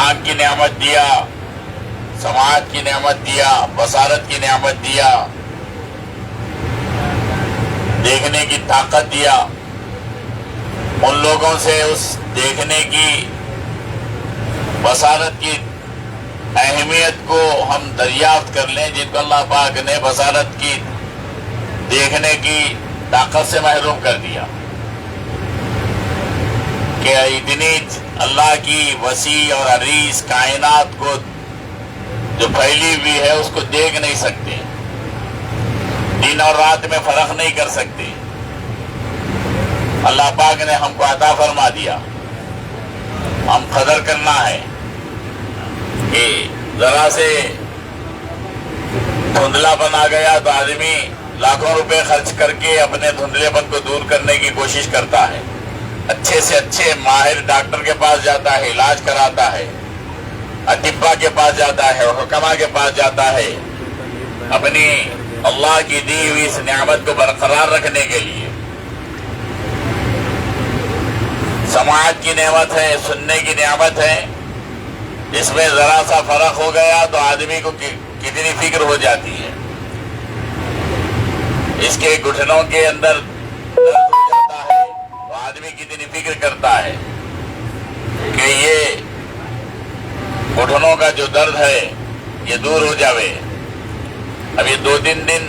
آنکھ کی نعمت دیا، سماعت کی نعمت دیا، بصارت کی نعمت دیا، دیکھنے کی طاقت دیا، ان لوگوں سے اس دیکھنے کی، بصارت کی اہمیت کو ہم دریافت کر لیں جن کو اللہ پاک نے بصارت کی، دیکھنے کی طاقت سے محروم کر دیا کہ اتنی اللہ کی وسیع اور عریض کائنات کو جو پھیلی ہوئی ہے اس کو دیکھ نہیں سکتے، دن اور رات میں فرق نہیں کر سکتے۔ اللہ پاک نے ہم کو عطا فرما دیا، ہم قدر کرنا ہے کہ ذرا سے دھندلا پن آ گیا تو آدمی لاکھوں روپے خرچ کر کے اپنے دھندلے پن کو دور کرنے کی کوشش کرتا ہے، اچھے سے اچھے ماہر ڈاکٹر کے پاس جاتا ہے، علاج کراتا ہے، اطباء کے پاس جاتا ہے، حکما کے پاس جاتا ہے، اپنی اللہ کی دی ہوئی اس نعمت کو برقرار رکھنے کے لیے۔ سماعت کی نعمت ہے، سننے کی نعمت ہے، اس میں ذرا سا فرق ہو گیا تو آدمی کو کتنی فکر ہو جاتی ہے، اس کے گھٹنوں کے اندر درد ہو جاتا ہے تو آدمی کتنی فکر کرتا ہے کہ یہ گھٹنوں کا جو درد ہے یہ دور ہو جاوے۔ اب یہ 2-3 دن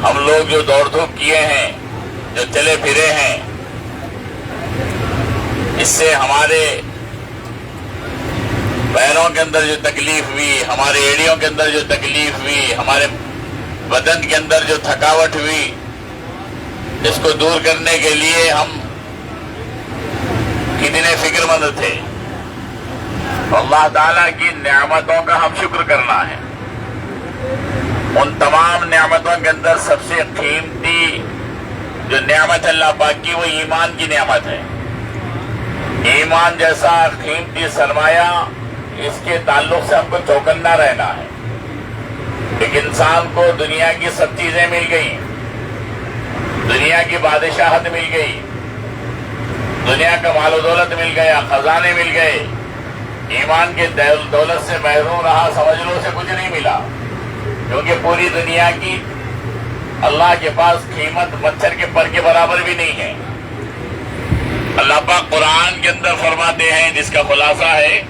ہم لوگ جو دوڑ دھوپ کیے ہیں، جو چلے پھرے ہیں، اس سے ہمارے پیروں کے اندر جو تکلیف ہوئی، ہمارے ایڑیوں کے اندر جو تکلیف ہوئی، ہمارے بدن کے اندر جو تھکاوٹ ہوئی، اس کو دور کرنے کے لیے ہم کتنے فکر مند تھے۔ اللہ تعالیٰ کی نعمتوں کا ہم شکر کرنا ہے۔ ان تمام نعمتوں کے اندر سب سے قیمتی جو نعمت ہے اللہ پاک کی، وہ ایمان کی نعمت ہے۔ ایمان جیسا قیمتی سرمایہ، اس کے تعلق سے ہم کو چوکنا رہنا ہے۔ ایک انسان کو دنیا کی سب چیزیں مل گئی، دنیا کی بادشاہت مل گئی، دنیا کا مال و دولت مل گیا، خزانے مل گئے، ایمان کے دولت سے محروم رہا، سمجھ لو اسے کچھ نہیں ملا، کیونکہ پوری دنیا کی اللہ کے پاس قیمت مچھر کے پر کے برابر بھی نہیں ہے۔ اللہ پاک قرآن کے اندر فرماتے ہیں، جس کا خلاصہ ہے،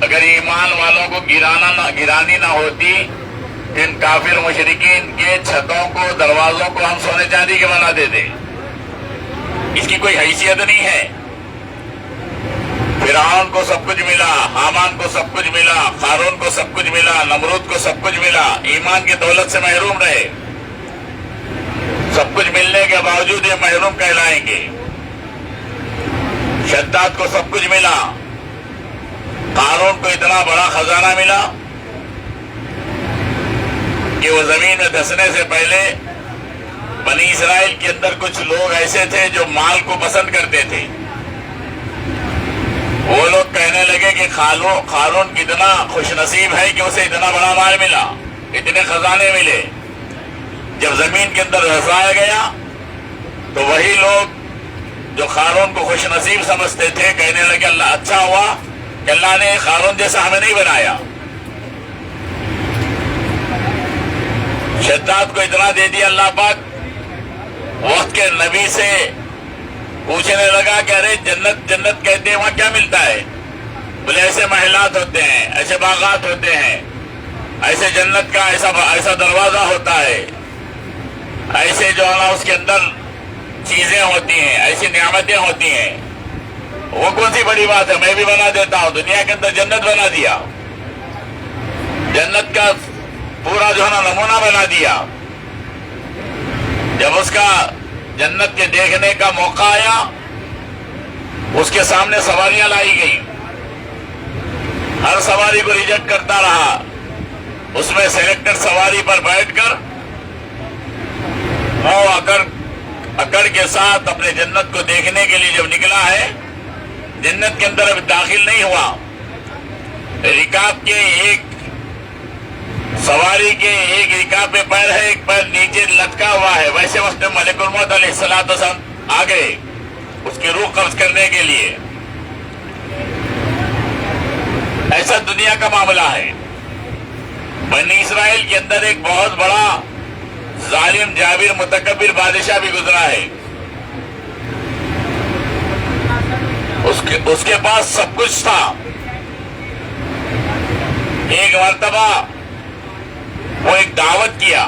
اگر ایمان والوں کو گرانی نہ ہوتی، ان کافر مشرکین کے چھتوں کو، دروازوں کو ہم سونے چاندی کے بنا دیتے۔ اس کی کوئی حیثیت نہیں ہے۔ فرعون کو سب کچھ ملا، حامان کو سب کچھ ملا، قارون کو سب کچھ ملا، نمرود کو سب کچھ ملا، ایمان کی دولت سے محروم رہے۔ سب کچھ ملنے کے باوجود یہ محروم کہلائیں گے۔ شداد کو سب کچھ ملا، قارون کو اتنا بڑا خزانہ ملا کہ وہ زمین میں دھسنے سے پہلے بنی اسرائیل کے اندر کچھ لوگ ایسے تھے جو مال کو پسند کرتے تھے۔ وہ لوگ کہنے لگے کہ قارون کتنا خوش نصیب ہے کہ اسے اتنا بڑا مال ملا، اتنے خزانے ملے۔ جب زمین کے اندر دھسایا گیا تو وہی لوگ جو قارون کو خوش نصیب سمجھتے تھے کہنے لگے اللہ اچھا ہوا کہ اللہ نے قارون جیسا ہمیں نہیں بنایا۔ شداد کو اتنا دے دیا اللہ پاک، وقت کے نبی سے پوچھنے لگا کہ ارے جنت کہتے ہیں، وہاں کیا ملتا ہے؟ بولے ایسے محلات ہوتے ہیں، ایسے باغات ہوتے ہیں، ایسے جنت کا ایسا دروازہ ہوتا ہے، ایسے جو ہے اس کے اندر چیزیں ہوتی ہیں، ایسی نعمتیں ہوتی ہیں۔ وہ کون سی بڑی بات ہے، میں بھی بنا دیتا ہوں۔ دنیا کے اندر جنت بنا دیا، جنت کا پورا جو ہے نا نمونہ بنا دیا۔ جب اس کا جنت کے دیکھنے کا موقع آیا، اس کے سامنے سواریاں لائی گئی، ہر سواری کو ریجیکٹ کرتا رہا۔ اس میں سلیکٹڈ سواری پر بیٹھ کر وہ اکڑ کے ساتھ اپنے جنت کو دیکھنے کے لیے جب نکلا ہے، جنت کے اندر ابھی داخل نہیں ہوا، رکاب کے ایک سواری کے ایک رکاب پہ پیر ہے، ایک پیر نیچے لٹکا ہوا ہے۔ ویسے وقت ملک الموت علیہ السلام آ گئے اس کی روح قبض کرنے کے لیے۔ دنیا کا معاملہ ہے. بنی اسرائیل کے اندر ایک بہت بڑا ظالم جابر متکبر بادشاہ بھی گزرا ہے. اس کے پاس سب کچھ تھا. ایک مرتبہ وہ ایک دعوت کیا.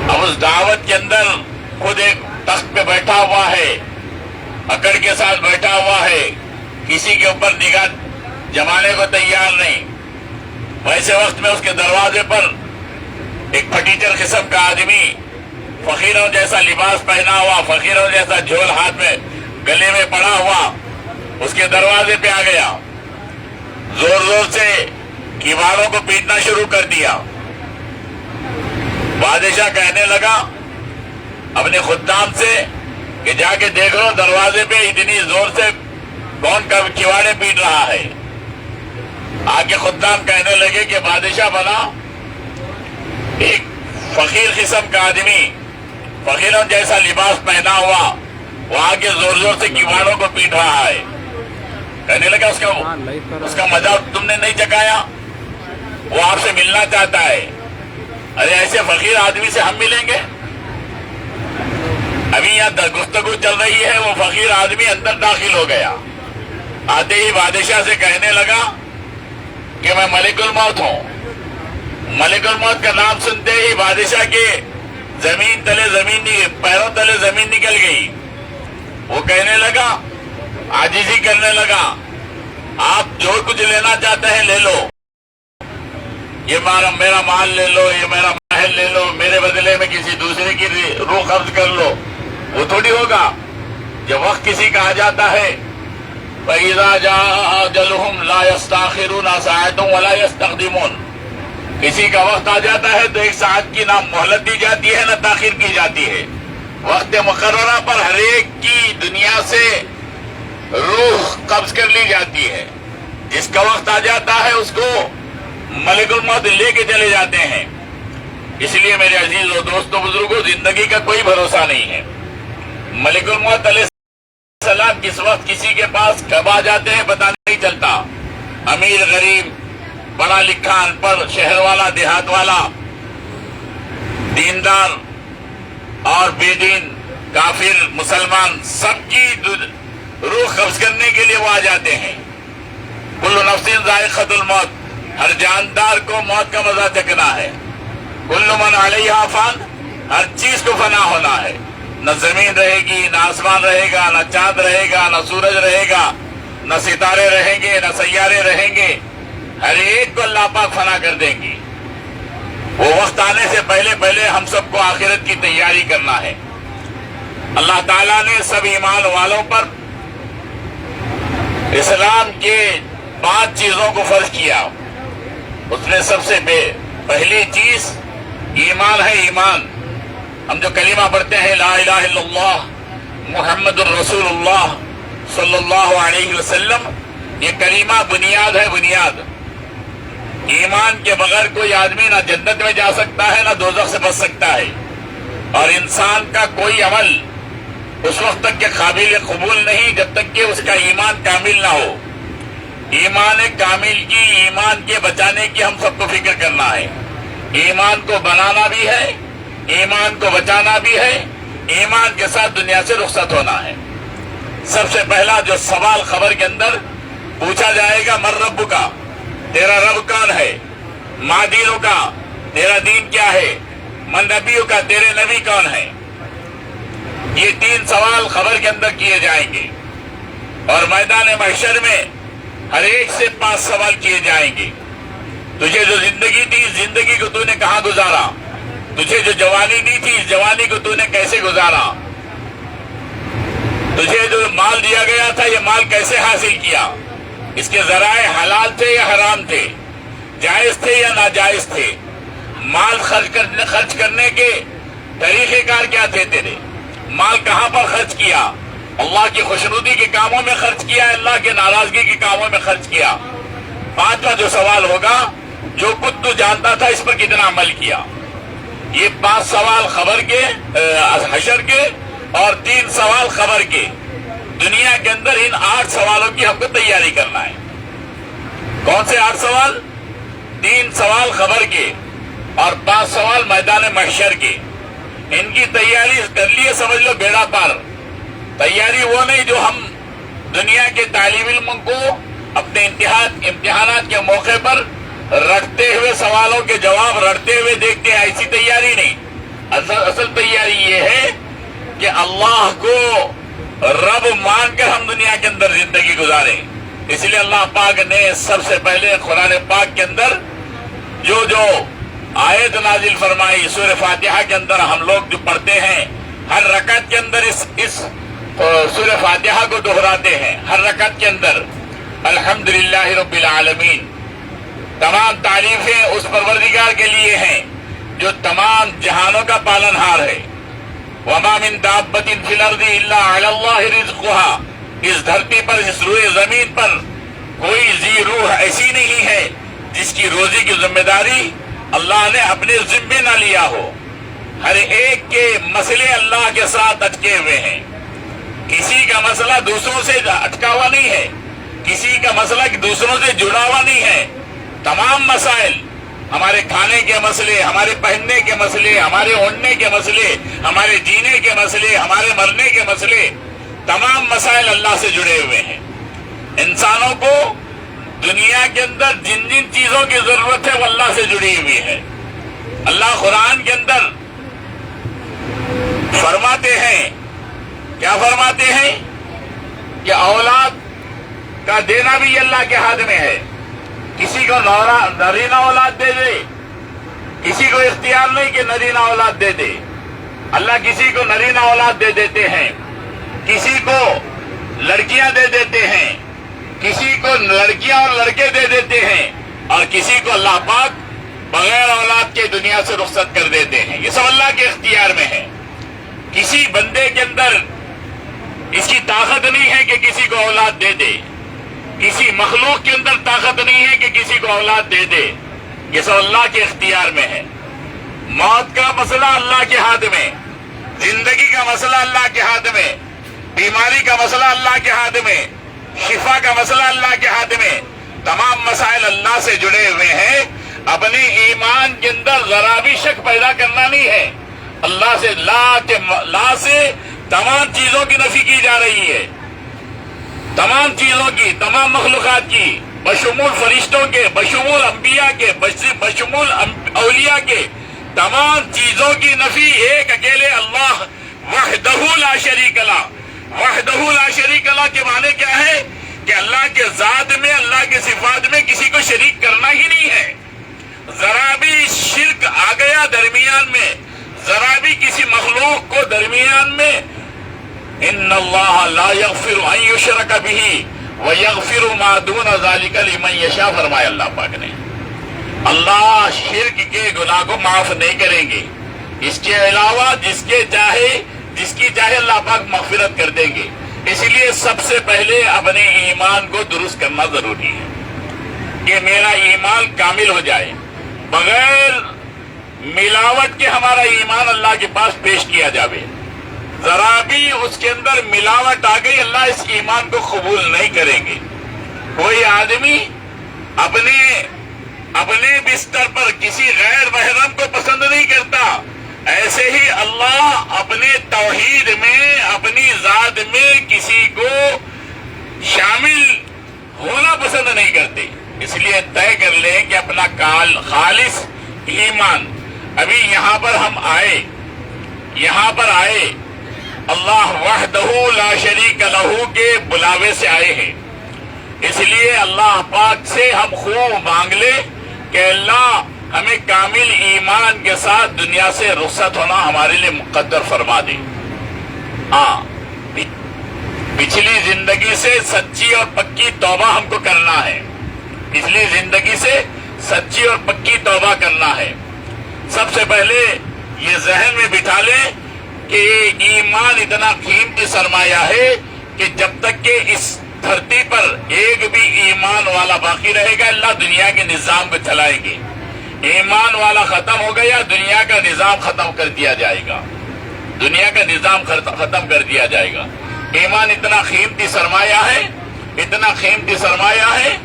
اب اس دعوت کے اندر خود ایک تخت پہ بیٹھا ہوا ہے, اکڑ کے ساتھ بیٹھا ہوا ہے, کسی کے اوپر نگاہ جمانے کو تیار نہیں. ویسے وقت میں اس کے دروازے پر ایک پٹیچر قسم کا آدمی فقیروں جیسا لباس پہنا ہوا, فقیروں جیسا جھول ہاتھ میں گلے میں پڑا ہوا اس کے دروازے پہ آ گیا. زور زور سے کیواڑوں کو پیٹنا شروع کر دیا. بادشاہ کہنے لگا اپنے خدام سے کہ جا کے دیکھ لو دروازے پہ اتنی زور سے کون کیواڑے پیٹ رہا ہے. آگے خدام کہنے لگے کہ بادشاہ بنا ایک فقیر قسم کا آدمی فقیروں جیسا لباس پہنا ہوا وہ آگے زور زور سے کیواڑوں کو پیٹ رہا ہے. کہنے لگا اس کا مذاق تم نے نہیں چکایا, وہ آپ سے ملنا چاہتا ہے. ارے ایسے فقیر آدمی سے ہم ملیں گے؟ ابھی یہاں گفتگو چل رہی ہے. وہ فقیر آدمی اندر داخل ہو گیا. آتے ہی بادشاہ سے کہنے لگا کہ میں ملک الموت ہوں. ملک الموت کا نام سنتے ہی بادشاہ کے زمین پیروں تلے زمین نکل گئی. وہ کہنے لگا, عاجزی کرنے لگا, آپ جو کچھ لینا چاہتے ہیں لے لو. یہ میرا مال لے لو, یہ میرا محل لے لو, میرے بدلے میں کسی دوسرے کی روح قبض کر لو. وہ تھوڑی ہوگا. جب وقت کسی کا آ جاتا ہے فَإِذَا جَاءَ أَجَلُهُمْ لَا يَسْتَأْخِرُونَ سَاعَةً وَلَا يَسْتَقْدِمُونَ. کسی کا وقت آ جاتا ہے تو ایک ساعت کی نہ مہلت دی جاتی ہے نہ تاخیر کی جاتی ہے. وقت مقررہ پر ہر ایک کی دنیا سے روح قبض کر لی جاتی ہے. جس کا وقت آ جاتا ہے اس کو ملک الموت لے کے چلے جاتے ہیں. اس لیے میرے عزیز و دوستو بزرگوں, زندگی کا کوئی بھروسہ نہیں ہے. ملک الموت علیہ السلام کس وقت کسی کے پاس کب آ جاتے ہیں پتہ نہیں چلتا. امیر غریب, پڑھا لکھا ان پڑھ, شہر والا دیہات والا, دیندار اور بے دین, کافر مسلمان, سب کی روح قبض کرنے کے لیے وہ آ جاتے ہیں. کل نفس ذائقۃ الموت, ہر جاندار کو موت کا مزہ چکھنا ہے. کل من علیہا فان, ہر چیز کو فنا ہونا ہے. نہ زمین رہے گی, نہ آسمان رہے گا, نہ چاند رہے گا, نہ سورج رہے گا, نہ ستارے رہیں گے, نہ سیارے رہیں گے. ہر ایک کو اللہ پاک فنا کر دیں گی. وہ وقت آنے سے پہلے ہم سب کو آخرت کی تیاری کرنا ہے. اللہ تعالیٰ نے سب ایمان والوں پر اسلام کے 5 چیزوں کو فرض کیا. اس میں سب سے پہلی چیز ایمان ہے. ایمان, ہم جو کلمہ پڑھتے ہیں لا الہ الا اللہ محمد الرسول اللہ صلی اللہ علیہ وسلم, یہ کلمہ بنیاد ہے. بنیاد. ایمان کے بغیر کوئی آدمی نہ جنت میں جا سکتا ہے نہ دوزخ سے بچ سکتا ہے. اور انسان کا کوئی عمل اس وقت تک کے قابل قبول نہیں جب تک کہ اس کا ایمان کامل نہ ہو. ایمان کامل کی, ایمان کے بچانے کی ہم سب کو فکر کرنا ہے. ایمان کو بنانا بھی ہے, ایمان کو بچانا بھی ہے, ایمان کے ساتھ دنیا سے رخصت ہونا ہے. سب سے پہلا جو سوال خبر کے اندر پوچھا جائے گا, من رب کا, تیرا رب کون ہے؟ ما دینوں کا, تیرا دین کیا ہے؟ من نبیوں کا, تیرے نبی کون ہے؟ یہ 3 سوال خبر کے اندر کیے جائیں گے. اور میدان محشر میں ہر ایک سے 5 سوال کیے جائیں گے. تجھے جو زندگی دی, زندگی کو تو نے کہاں گزارا؟ تجھے جو جوانی دی تھی, اس جوانی کو تو نے کیسے گزارا؟ تجھے جو مال دیا گیا تھا, یہ مال کیسے حاصل کیا؟ اس کے ذرائع حلال تھے یا حرام تھے, جائز تھے یا ناجائز تھے؟ مال خرچ کرنے کے طریقہ کار کیا تھے تیرے؟ مال کہاں پر خرچ کیا؟ اللہ کی خوشنودی کے کاموں میں خرچ کیا, اللہ کے ناراضگی کے کاموں میں خرچ کیا؟ 5واں جو سوال ہوگا, جو کچھ تو جانتا تھا اس پر کتنا عمل کیا؟ یہ 5 سوال خبر کے, حشر کے, اور 3 سوال خبر کے. دنیا کے اندر ان 8 سوالوں کی ہم کو تیاری کرنا ہے. کون سے 8 سوال؟ 3 سوال خبر کے اور 5 سوال میدان محشر کے. ان کی تیاری کر لیے سمجھ لو بیڑا پار. تیاری وہ نہیں جو ہم دنیا کے طالب علموں کو اپنے امتحانات کے موقع پر رٹتے ہوئے سوالوں کے جواب رٹتے ہوئے دیکھتے ہیں، ایسی تیاری نہیں. اصل تیاری یہ ہے کہ اللہ کو رب مان کر ہم دنیا کے اندر زندگی گزاریں. اس لیے اللہ پاک نے سب سے پہلے قرآن پاک کے اندر جو آیت نازل فرمائی سورہ فاتحہ کے اندر ہم لوگ جو پڑھتے ہیں، ہر رکعت کے اندر اس سورہ فاتحہ کو دہراتے ہیں. ہر رکعت کے اندر الحمدللہ رب العالمین. تمام تعریفیں اس پروردگار کے لیے ہیں جو تمام جہانوں کا پالنہار ہے. وما من دابۃ فی الارض الا علی اللہ رزقها. اس دھرتی پر، اس روئے زمین پر کوئی ذی روح ایسی نہیں ہے جس کی روزی کی ذمہ داری اللہ نے اپنے ذمے نہ لیا ہو. ہر ایک کے مسئلے اللہ کے ساتھ اٹکے ہوئے ہیں. کسی کا مسئلہ دوسروں سے اٹکا ہوا نہیں ہے، کسی کا مسئلہ دوسروں سے جڑا ہوا نہیں ہے. تمام مسائل، ہمارے کھانے کے مسئلے، ہمارے پہننے کے مسئلے، ہمارے اڑنے کے مسئلے، ہمارے جینے کے مسئلے، ہمارے مرنے کے مسئلے، تمام مسائل اللہ سے جڑے ہوئے ہیں. انسانوں کو دنیا کے اندر جن جن چیزوں کی ضرورت ہے وہ اللہ سے جڑی ہوئی ہے. اللہ قرآن کے اندر فرماتے ہیں، کیا فرماتے ہیں؟ کہ اولاد کا دینا بھی اللہ کے ہاتھ میں ہے. کسی کو نرینہ اولاد دے دے، کسی کو اختیار نہیں کہ نرینہ اولاد دے دے. اللہ کسی کو نرینہ اولاد دے دیتے ہیں، کسی کو لڑکیاں دے دیتے ہیں، کسی کو لڑکیاں اور لڑکے دے دیتے ہیں، اور کسی کو اللہ پاک بغیر اولاد کے دنیا سے رخصت کر دیتے ہیں. یہ سب اللہ کے اختیار میں ہے. کسی بندے کے اندر اس کی طاقت نہیں ہے کہ کسی کو اولاد دے دے. کسی مخلوق کے اندر طاقت نہیں ہے کہ کسی کو اولاد دے دے. یہ سب اللہ کے اختیار میں ہے. موت کا مسئلہ اللہ کے ہاتھ میں، زندگی کا مسئلہ اللہ کے ہاتھ میں، بیماری کا مسئلہ اللہ کے ہاتھ میں، شفا کا مسئلہ اللہ کے ہاتھ میں. تمام مسائل اللہ سے جڑے ہوئے ہیں. اپنے ایمان کے اندر ذرا بھی شک پیدا کرنا نہیں ہے. اللہ سے لا سے تمام چیزوں کی نفی کی جا رہی ہے. تمام چیزوں کی، تمام مخلوقات کی، بشمول فرشتوں کے، بشمول انبیاء کے، بشمول اولیاء کے، تمام چیزوں کی نفی ایک اکیلے اللہ وحدہ لا شریک لہ. وحدہ لا شریک لہ کے معنی کیا ہے؟ کہ اللہ کے ذات میں، اللہ کے صفات میں کسی کو شریک کرنا ہی نہیں ہے. ذرا بھی شرک آ گیا درمیان میں، ذرا بھی کسی مخلوق کو درمیان میں، ان اللہ لا یغفر ان یشرک بہ ویغفر ما دون ذلک لمن یشاء. فرمایا اللہ پاک نے، اللہ شرک کے گناہ کو معاف نہیں کریں گے. اس کے علاوہ جس کی چاہے اللہ پاک مغفرت کر دیں گے. اس لیے سب سے پہلے اپنے ایمان کو درست کرنا ضروری ہے کہ میرا ایمان کامل ہو جائے. بغیر ملاوٹ کے ہمارا ایمان اللہ کے پاس پیش کیا جاوے. ذرا بھی اس کے اندر ملاوٹ آ گئی، اللہ اس ایمان کو قبول نہیں کریں گے. کوئی آدمی اپنے بستر پر کسی غیر محرم کو پسند نہیں کرتا، ایسے ہی اللہ اپنے توحید میں، اپنی ذات میں کسی کو شامل ہونا پسند نہیں کرتے. اس لیے طے کر لیں کہ اپنا خالص ایمان. ابھی یہاں پر آئے اللہ وحدہ لا شریک لہ کے بلاوے سے آئے ہیں. اس لیے اللہ پاک سے ہم خوب مانگ لیں کہ اللہ ہمیں کامل ایمان کے ساتھ دنیا سے رخصت ہونا ہمارے لیے مقدر فرما دے. ہاں، پچھلی زندگی سے سچی اور پکی توبہ ہم کو کرنا ہے. پچھلی زندگی سے سچی اور پکی توبہ کرنا ہے. سب سے پہلے یہ ذہن میں بٹھا لیں کہ ایمان اتنا قیمتی سرمایہ ہے کہ جب تک کہ اس دھرتی پر ایک بھی ایمان والا باقی رہے گا اللہ دنیا کے نظام کو چلائیں گے. ایمان والا ختم ہو گیا، دنیا کا نظام ختم کر دیا جائے گا. دنیا کا نظام ختم کر دیا جائے گا. ایمان اتنا قیمتی سرمایہ ہے، اتنا قیمتی سرمایہ ہے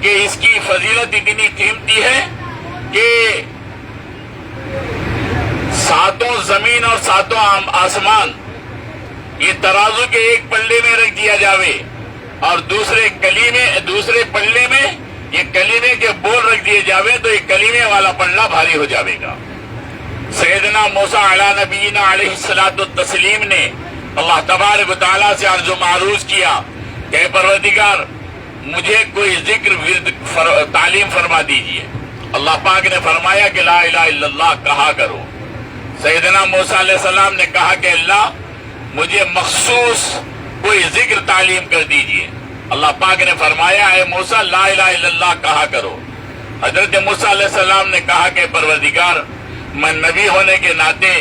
کہ اس کی فضیلت اتنی قیمتی ہے کہ ساتوں زمین اور ساتوں آسمان یہ ترازو کے ایک پلے میں رکھ دیا جاوے اور دوسرے پلے میں یہ کلیمے کے بول رکھ دیے جاوے تو یہ کلیمے والا پلہ بھاری ہو جاوے گا۔ سیدنا موسیٰ علیہ نبینا علیہ الصلوۃ والتسلیم نے اللہ تبارک و تعالیٰ سے عرض و معروض کیا کہ اے پروردگار مجھے کوئی ذکر ورد تعلیم فرما دیجئے۔ اللہ پاک نے فرمایا کہ لا الہ الا اللہ کہا کرو۔ سیدنا موسیٰ علیہ السلام نے کہا کہ اللہ مجھے مخصوص کوئی ذکر تعلیم کر دیجئے۔ اللہ پاک نے فرمایا اے موسیٰ لا الہ الا اللہ کہا کرو۔ حضرت موسیٰ علیہ السلام نے کہا کہ پروردگار میں نبی ہونے کے ناطے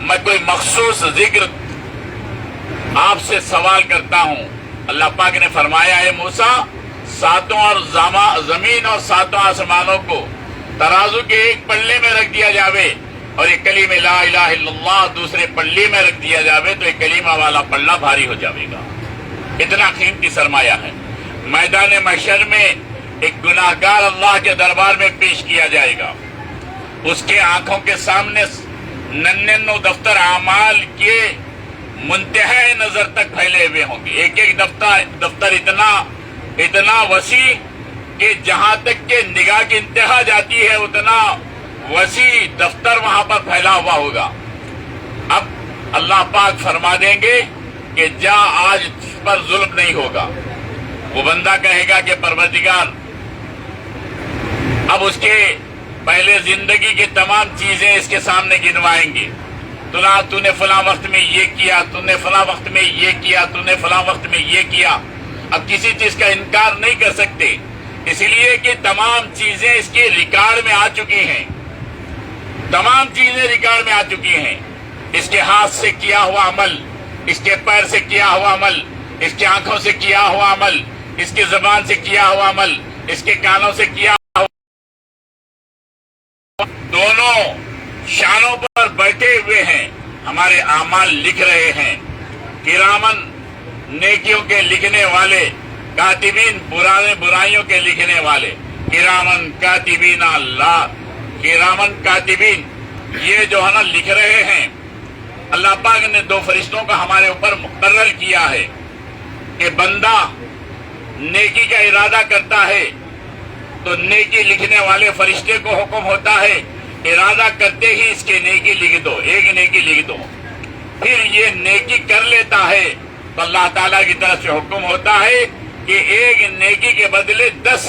میں کوئی مخصوص ذکر آپ سے سوال کرتا ہوں۔ اللہ پاک نے فرمایا اے موسیٰ ساتوں اور زمین اور ساتوں آسمانوں کو ترازو کے ایک پلے میں رکھ دیا جاوے اور یہ کلمہ لا الہ الا اللہ دوسرے پلے میں رکھ دیا جاوے تو یہ کلمہ والا پلہ بھاری ہو جاوے گا۔ اتنا قیمتی سرمایہ ہے۔ میدان محشر میں ایک گناہگار اللہ کے دربار میں پیش کیا جائے گا، اس کے آنکھوں کے سامنے ننو دفتر اعمال کے منتہا نظر تک پھیلے ہوئے ہوں گے۔ ایک ایک دفتر اتنا وسیع کہ جہاں تک کہ نگاہ کی انتہا جاتی ہے اتنا وسیع دفتر وہاں پر پھیلا ہوا ہوگا۔ اب اللہ پاک فرما دیں گے کہ جا آج پر ظلم نہیں ہوگا۔ وہ بندہ کہے گا کہ پروردگار اب اس کے پہلے زندگی کی تمام چیزیں اس کے سامنے گنوائیں گے۔ تو نے فلاں وقت میں یہ کیا، تو نے فلاں وقت میں یہ کیا، تو نے فلاں وقت میں یہ کیا۔ اب کسی چیز کا انکار نہیں کر سکتے اس لیے کہ تمام چیزیں اس کے ریکارڈ میں آ چکی ہیں۔ تمام چیزیں ریکارڈ میں آ چکی ہیں۔ اس کے ہاتھ سے کیا ہوا عمل، اس کے پیر سے کیا ہوا عمل، اس کی آنکھوں سے کیا ہوا عمل، اس کی زبان سے کیا ہوا عمل، اس کے کانوں سے کیا ہوا، دونوں شانوں پر بیٹھے ہوئے ہیں، ہمارے اعمال لکھ رہے ہیں۔ کرامن نیکیوں کے لکھنے والے، کاتبین برائیوں کے لکھنے والے، کرامن کاتبین اللہ، کرامن کاتبین یہ جو ہے نا لکھ رہے ہیں۔ اللہ پاک نے دو فرشتوں کا ہمارے اوپر مقرر کیا ہے کہ بندہ نیکی کا ارادہ کرتا ہے تو نیکی لکھنے والے فرشتے کو حکم ہوتا ہے ارادہ کرتے ہی اس کے نیکی لکھ دو، ایک نیکی لکھ دو۔ پھر یہ نیکی کر لیتا ہے تو اللہ تعالیٰ کی طرف سے حکم ہوتا ہے کہ ایک نیکی کے بدلے 10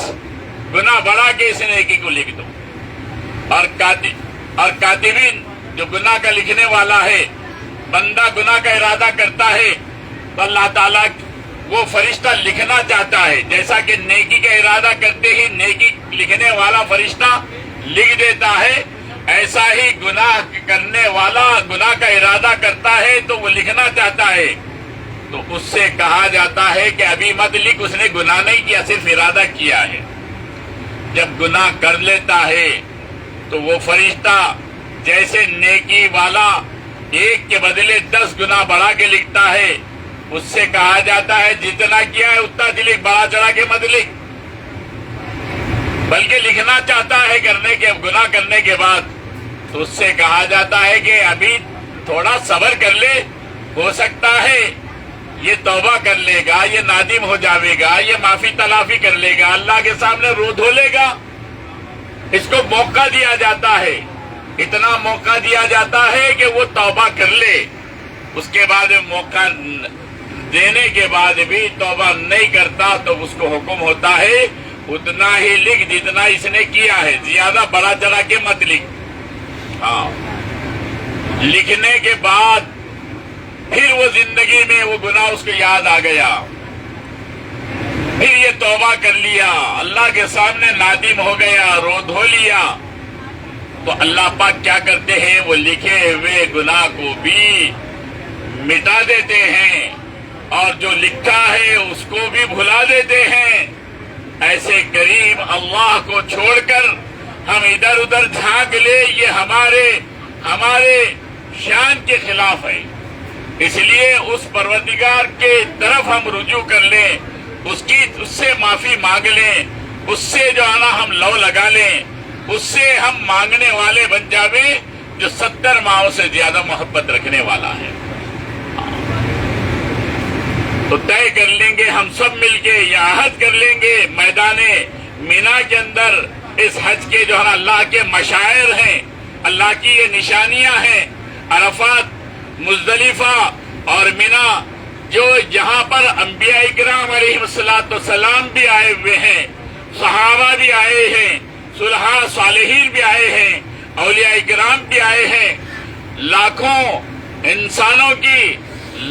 گنا بڑھا کے اس نیکی کو لکھ دو۔ اور کاتبین جو گناہ کا لکھنے والا ہے، بندہ گناہ کا ارادہ کرتا ہے تو اللہ تعالیٰ وہ فرشتہ لکھنا چاہتا ہے، جیسا کہ نیکی کا ارادہ کرتے ہی نیکی لکھنے والا فرشتہ لکھ دیتا ہے، ایسا ہی گناہ کرنے والا گناہ کا ارادہ کرتا ہے تو وہ لکھنا چاہتا ہے تو اس سے کہا جاتا ہے کہ ابھی مت لکھ، اس نے گناہ نہیں کیا، صرف ارادہ کیا ہے۔ جب گناہ کر لیتا ہے تو وہ فرشتہ جیسے نیکی والا ایک کے بدلے 10 گنا بڑھا کے لکھتا ہے، اس سے کہا جاتا ہے جتنا کیا ہے اتنا لکھ، بڑا چڑھا کے مت لکھ، بلکہ لکھنا چاہتا ہے گناہ کرنے کے بعد تو اس سے کہا جاتا ہے کہ ابھی تھوڑا صبر کر لے، ہو سکتا ہے یہ توبہ کر لے گا، یہ نادم ہو جاوے گا، یہ معافی تلافی کر لے گا، اللہ کے سامنے رو دھو لے گا۔ اس کو موقع دیا جاتا ہے، اتنا موقع دیا جاتا ہے کہ وہ توبہ کر لے۔ اس کے بعد موقع دینے کے بعد بھی توبہ نہیں کرتا تو اس کو حکم ہوتا ہے اتنا ہی لکھ جتنا اس نے کیا ہے، زیادہ بڑا چڑھا کے مت لکھ۔ ہاں، لکھنے کے بعد پھر وہ زندگی میں وہ گناہ اس کو یاد آ گیا، پھر یہ توبہ کر لیا، اللہ کے سامنے نادم ہو گیا، رو دھو لیا، تو اللہ پاک کیا کرتے ہیں، وہ لکھے ہوئے گناہ کو بھی مٹا دیتے ہیں اور جو لکھا ہے اس کو بھی بھلا دیتے ہیں۔ ایسے کریم اللہ کو چھوڑ کر ہم ادھر ادھر جھانک لے، یہ ہمارے شان کے خلاف ہے۔ اس لیے اس پروردگار کے طرف ہم رجوع کر لیں، اس سے معافی مانگ لیں، اس سے جو ہے نا ہم لو لگا لیں، اس سے ہم مانگنے والے بن جاویں جو 70 ماہوں سے زیادہ محبت رکھنے والا ہے۔ تو طے کر لیں گے ہم سب مل کے، یہ عہد کر لیں گے میدان مینا کے اندر، اس حج کے جو ہے نا اللہ کے مشاعر ہیں، اللہ کی یہ نشانیاں ہیں، عرفات، مزدلفہ اور مینا، جو جہاں پر انبیاء اکرام علیہ السلام بھی آئے ہوئے ہیں، صحابہ بھی آئے ہیں، صلحاء صالحین بھی آئے ہیں، اولیاء اکرام بھی آئے ہیں، لاکھوں انسانوں کی،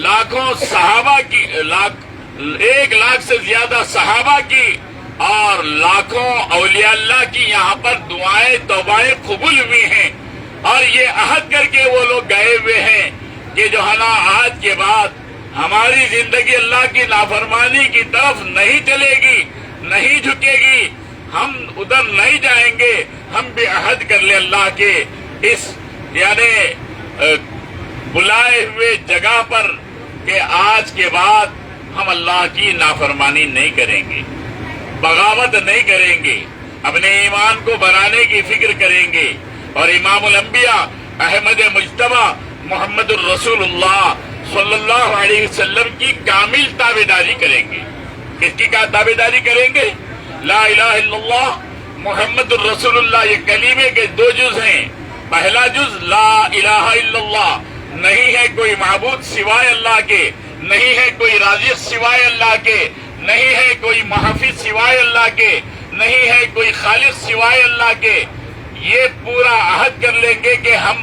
لاکھوں صحابہ کی، 1 لاکھ سے زیادہ صحابہ کی اور لاکھوں اولیاء اللہ کی یہاں پر دعائیں توبائیں قبول ہوئی ہیں، اور یہ عہد کر کے وہ لوگ گئے ہوئے ہیں کہ جو ہے نا آج کے بعد ہماری زندگی اللہ کی نافرمانی کی طرف نہیں چلے گی، نہیں جھکے گی، ہم ادھر نہیں جائیں گے، ہم بھی عہد کر لیں اللہ کے اس یعنی بلائے ہوئے جگہ پر کہ آج کے بعد ہم اللہ کی نافرمانی نہیں کریں گے، بغاوت نہیں کریں گے، اپنے ایمان کو بنانے کی فکر کریں گے، اور امام الانبیاء احمد مجتبی محمد الرسول اللہ صلی اللہ علیہ وسلم کی کامل تابعداری کریں گے۔ کس کی تابعداری کریں گے؟ لا الہ الا اللہ محمد الرسول اللہ، یہ کلمے کے 2 جز ہیں۔ پہلا جز لا الہ الا اللہ، نہیں ہے کوئی معبود سوائے اللہ کے، نہیں ہے کوئی رازق سوائے اللہ کے، نہیں ہے کوئی محافظ سوائے اللہ کے، نہیں ہے کوئی خالق سوائے اللہ کے۔ یہ پورا عہد کر لیں گے کہ ہم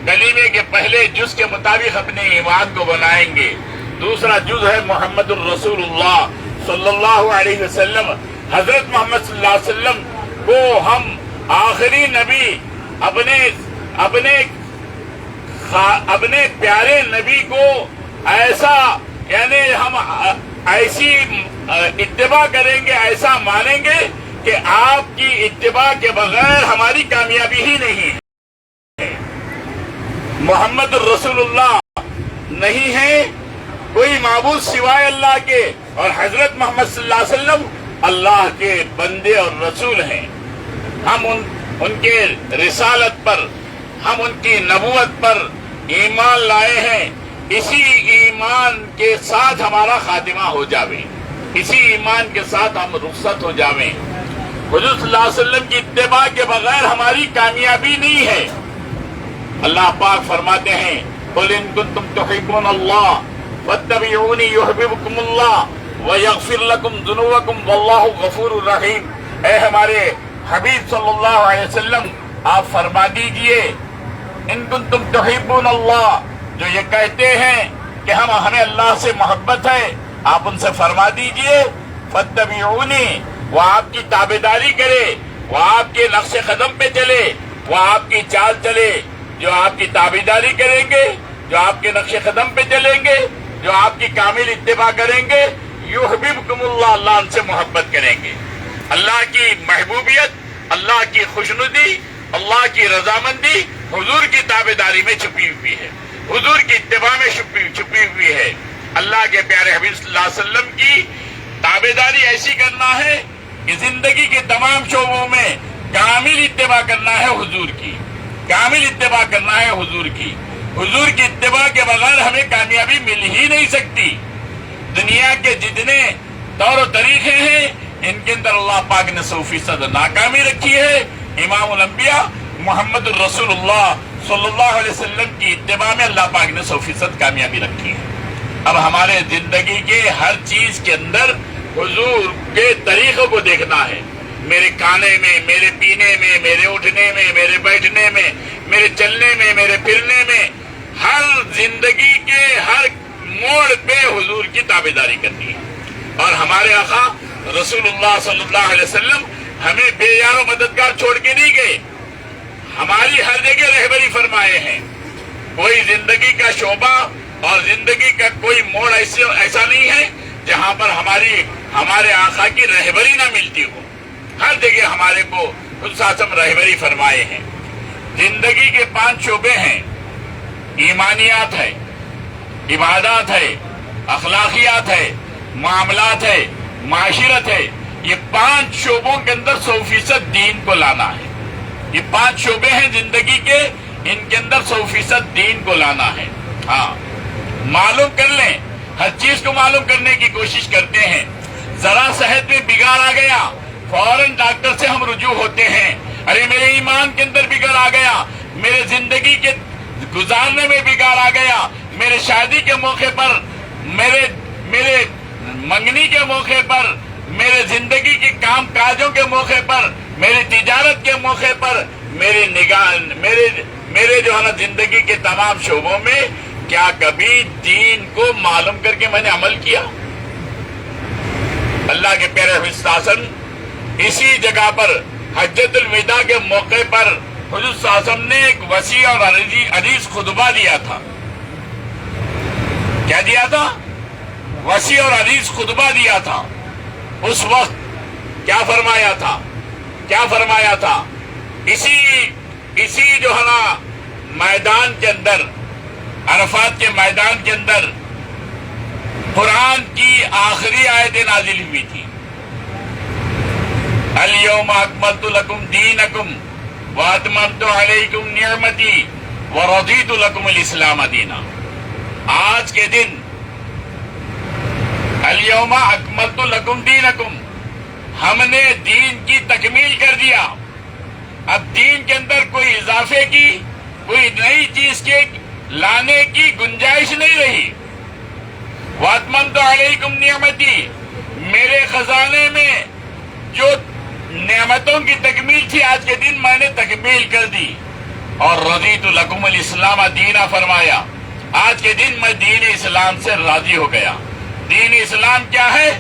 کلمے کے پہلے جز کے مطابق اپنے ایمان کو بنائیں گے۔ دوسرا جز ہے محمد الرسول اللہ صلی اللہ علیہ وسلم، حضرت محمد صلی اللہ علیہ وسلم کو ہم آخری نبی، اپنے پیارے نبی کو ایسا یعنی ہم ایسی اتباع کریں گے، ایسا مانیں گے کہ آپ کی اتباع کے بغیر ہماری کامیابی ہی نہیں ہے۔ محمد الرسول اللہ نہیں ہے کوئی معبود سوائے اللہ کے، اور حضرت محمد صلی اللہ علیہ وسلم اللہ کے بندے اور رسول ہیں۔ ہم ان کے رسالت پر، ہم ان کی نبوت پر ایمان لائے ہیں، اسی ایمان کے ساتھ ہمارا خاتمہ ہو جاوے، اسی ایمان کے ساتھ ہم رخصت ہو جاویں۔ حضور صلی اللہ علیہ وسلم کی اتباع کے بغیر ہماری کامیابی نہیں ہے۔ اللہ پاک فرماتے ہیں قُلْ إِن كُنتُمْ تُحِبُّونَ اللَّهَ فَاتَّبِعُونِي يُحْبِبْكُمُ اللَّهُ وَيَغْفِرْ لَكُمْ ذُنُوبَكُمْ وَاللَّهُ غَفُورٌ رَحِيمٌ۔ اے ہمارے حبیب صلی اللہ علیہ وسلم، آپ فرما دیجئے ان کنتم تحبون اللہ، جو یہ کہتے ہیں کہ ہمیں اللہ سے محبت ہے، آپ ان سے فرما دیجئے فَاتَّبِعُونِي، وہ آپ کی تابعداری کرے، وہ آپ کے نقش قدم پہ چلے، وہ آپ کی چال چلے۔ جو آپ کی تابعداری کریں گے، جو آپ کے نقش قدم پہ چلیں گے، جو آپ کی کامل اتباع کریں گے، یحببکم اللہ، اللہ ان سے محبت کریں گے۔ اللہ کی محبوبیت، اللہ کی خوشنودی، اللہ کی رضامندی حضور کی تابعداری میں چھپی ہوئی ہے، حضور کی اتباع میں چھپی ہوئی ہے۔ اللہ کے پیارے حبیب صلی اللہ علیہ وسلم کی تابعداری ایسی کرنا ہے کہ زندگی کے تمام شعبوں میں کامل اتباع کرنا ہے حضور کی، کامل اتباع کرنا ہے حضور کی۔ حضور کی اتباع کے بغیر ہمیں کامیابی مل ہی نہیں سکتی۔ دنیا کے جتنے طور و طریقے ہیں، ان کے اندر اللہ پاک نے 100% ناکامی رکھی ہے۔ امام الانبیاء محمد الرسول اللہ صلی اللہ علیہ وسلم کی اتباع میں اللہ پاک نے 100% کامیابی رکھی ہے۔ اب ہمارے زندگی کے ہر چیز کے اندر حضور کے طریقوں کو دیکھنا ہے۔ میرے کھانے میں، میرے پینے میں، میرے اٹھنے میں، میرے بیٹھنے میں، میرے چلنے میں، میرے پھرنے میں، ہر زندگی کے ہر موڑ پہ حضور کی تابعداری کرنی ہے۔ اور ہمارے آقا رسول اللہ صلی اللہ علیہ وسلم ہمیں بے یار و مددگار چھوڑ کے نہیں گئے، ہماری ہر جگہ رہبری فرمائے ہیں۔ کوئی زندگی کا شعبہ اور زندگی کا کوئی موڑ ایسا نہیں ہے جہاں پر ہمارے آقا کی رہبری نہ ملتی ہو۔ ہر جگہ ہمارے کو خود ساتھ رہبری فرمائے ہیں۔ زندگی کے 5 شعبے ہیں، ایمانیات ہے، عبادات ہے، اخلاقیات ہے، معاملات ہے، معاشرت ہے۔ یہ 5 شعبوں کے اندر 100% دین کو لانا ہے. یہ 5 شعبے ہیں زندگی کے، ان کے اندر 100% دین کو لانا ہے. ہاں معلوم کر لیں، ہر چیز کو معلوم کرنے کی کوشش کرتے ہیں. ذرا صحت میں بگاڑ آ گیا فوراً ڈاکٹر سے ہم رجوع ہوتے ہیں. ارے میرے ایمان کے اندر بگاڑ آ گیا، میرے زندگی کے گزارنے میں بگاڑ آ گیا، میرے شادی کے موقع پر، میرے منگنی کے موقع پر، میرے زندگی کے کام کاجوں کے موقع پر، میری تجارت کے موقع پر، میرے جو ہے نا زندگی کے تمام شعبوں میں کیا کبھی دین کو معلوم کر کے میں نے عمل کیا؟ اللہ کے پیارے حضور صلی اللہ علیہ وسلم اسی جگہ پر حجۃ الوداع کے موقع پر حضور صلی اللہ علیہ وسلم نے ایک وسیع اور عریض خطبہ دیا تھا. کیا دیا تھا؟ وسیع اور عریض خطبہ دیا تھا. اس وقت کیا فرمایا تھا؟ کیا فرمایا تھا؟ اسی جو ہے نا میدان کے اندر، عرفات کے میدان کے اندر قرآن کی آخری آیتیں نازل ہوئی تھی. الیوم اکملت لکم دینکم واتممت علیکم نعمتی ورضیت لکم الاسلام دینا. آج کے دن الیوم اکملت لکم دینکم، ہم نے دین کی تکمیل کر دیا. اب دین کے اندر کوئی اضافے کی، کوئی نئی چیز کے لانے کی گنجائش نہیں رہی. واتممت علیکم نعمتی، میرے خزانے میں جو نعمتوں کی تکمیل تھی آج کے دن میں نے تکمیل کر دی. اور رضیت لکم الاسلام دینا فرمایا، آج کے دن میں دین اسلام سے راضی ہو گیا. دین اسلام کیا ہے؟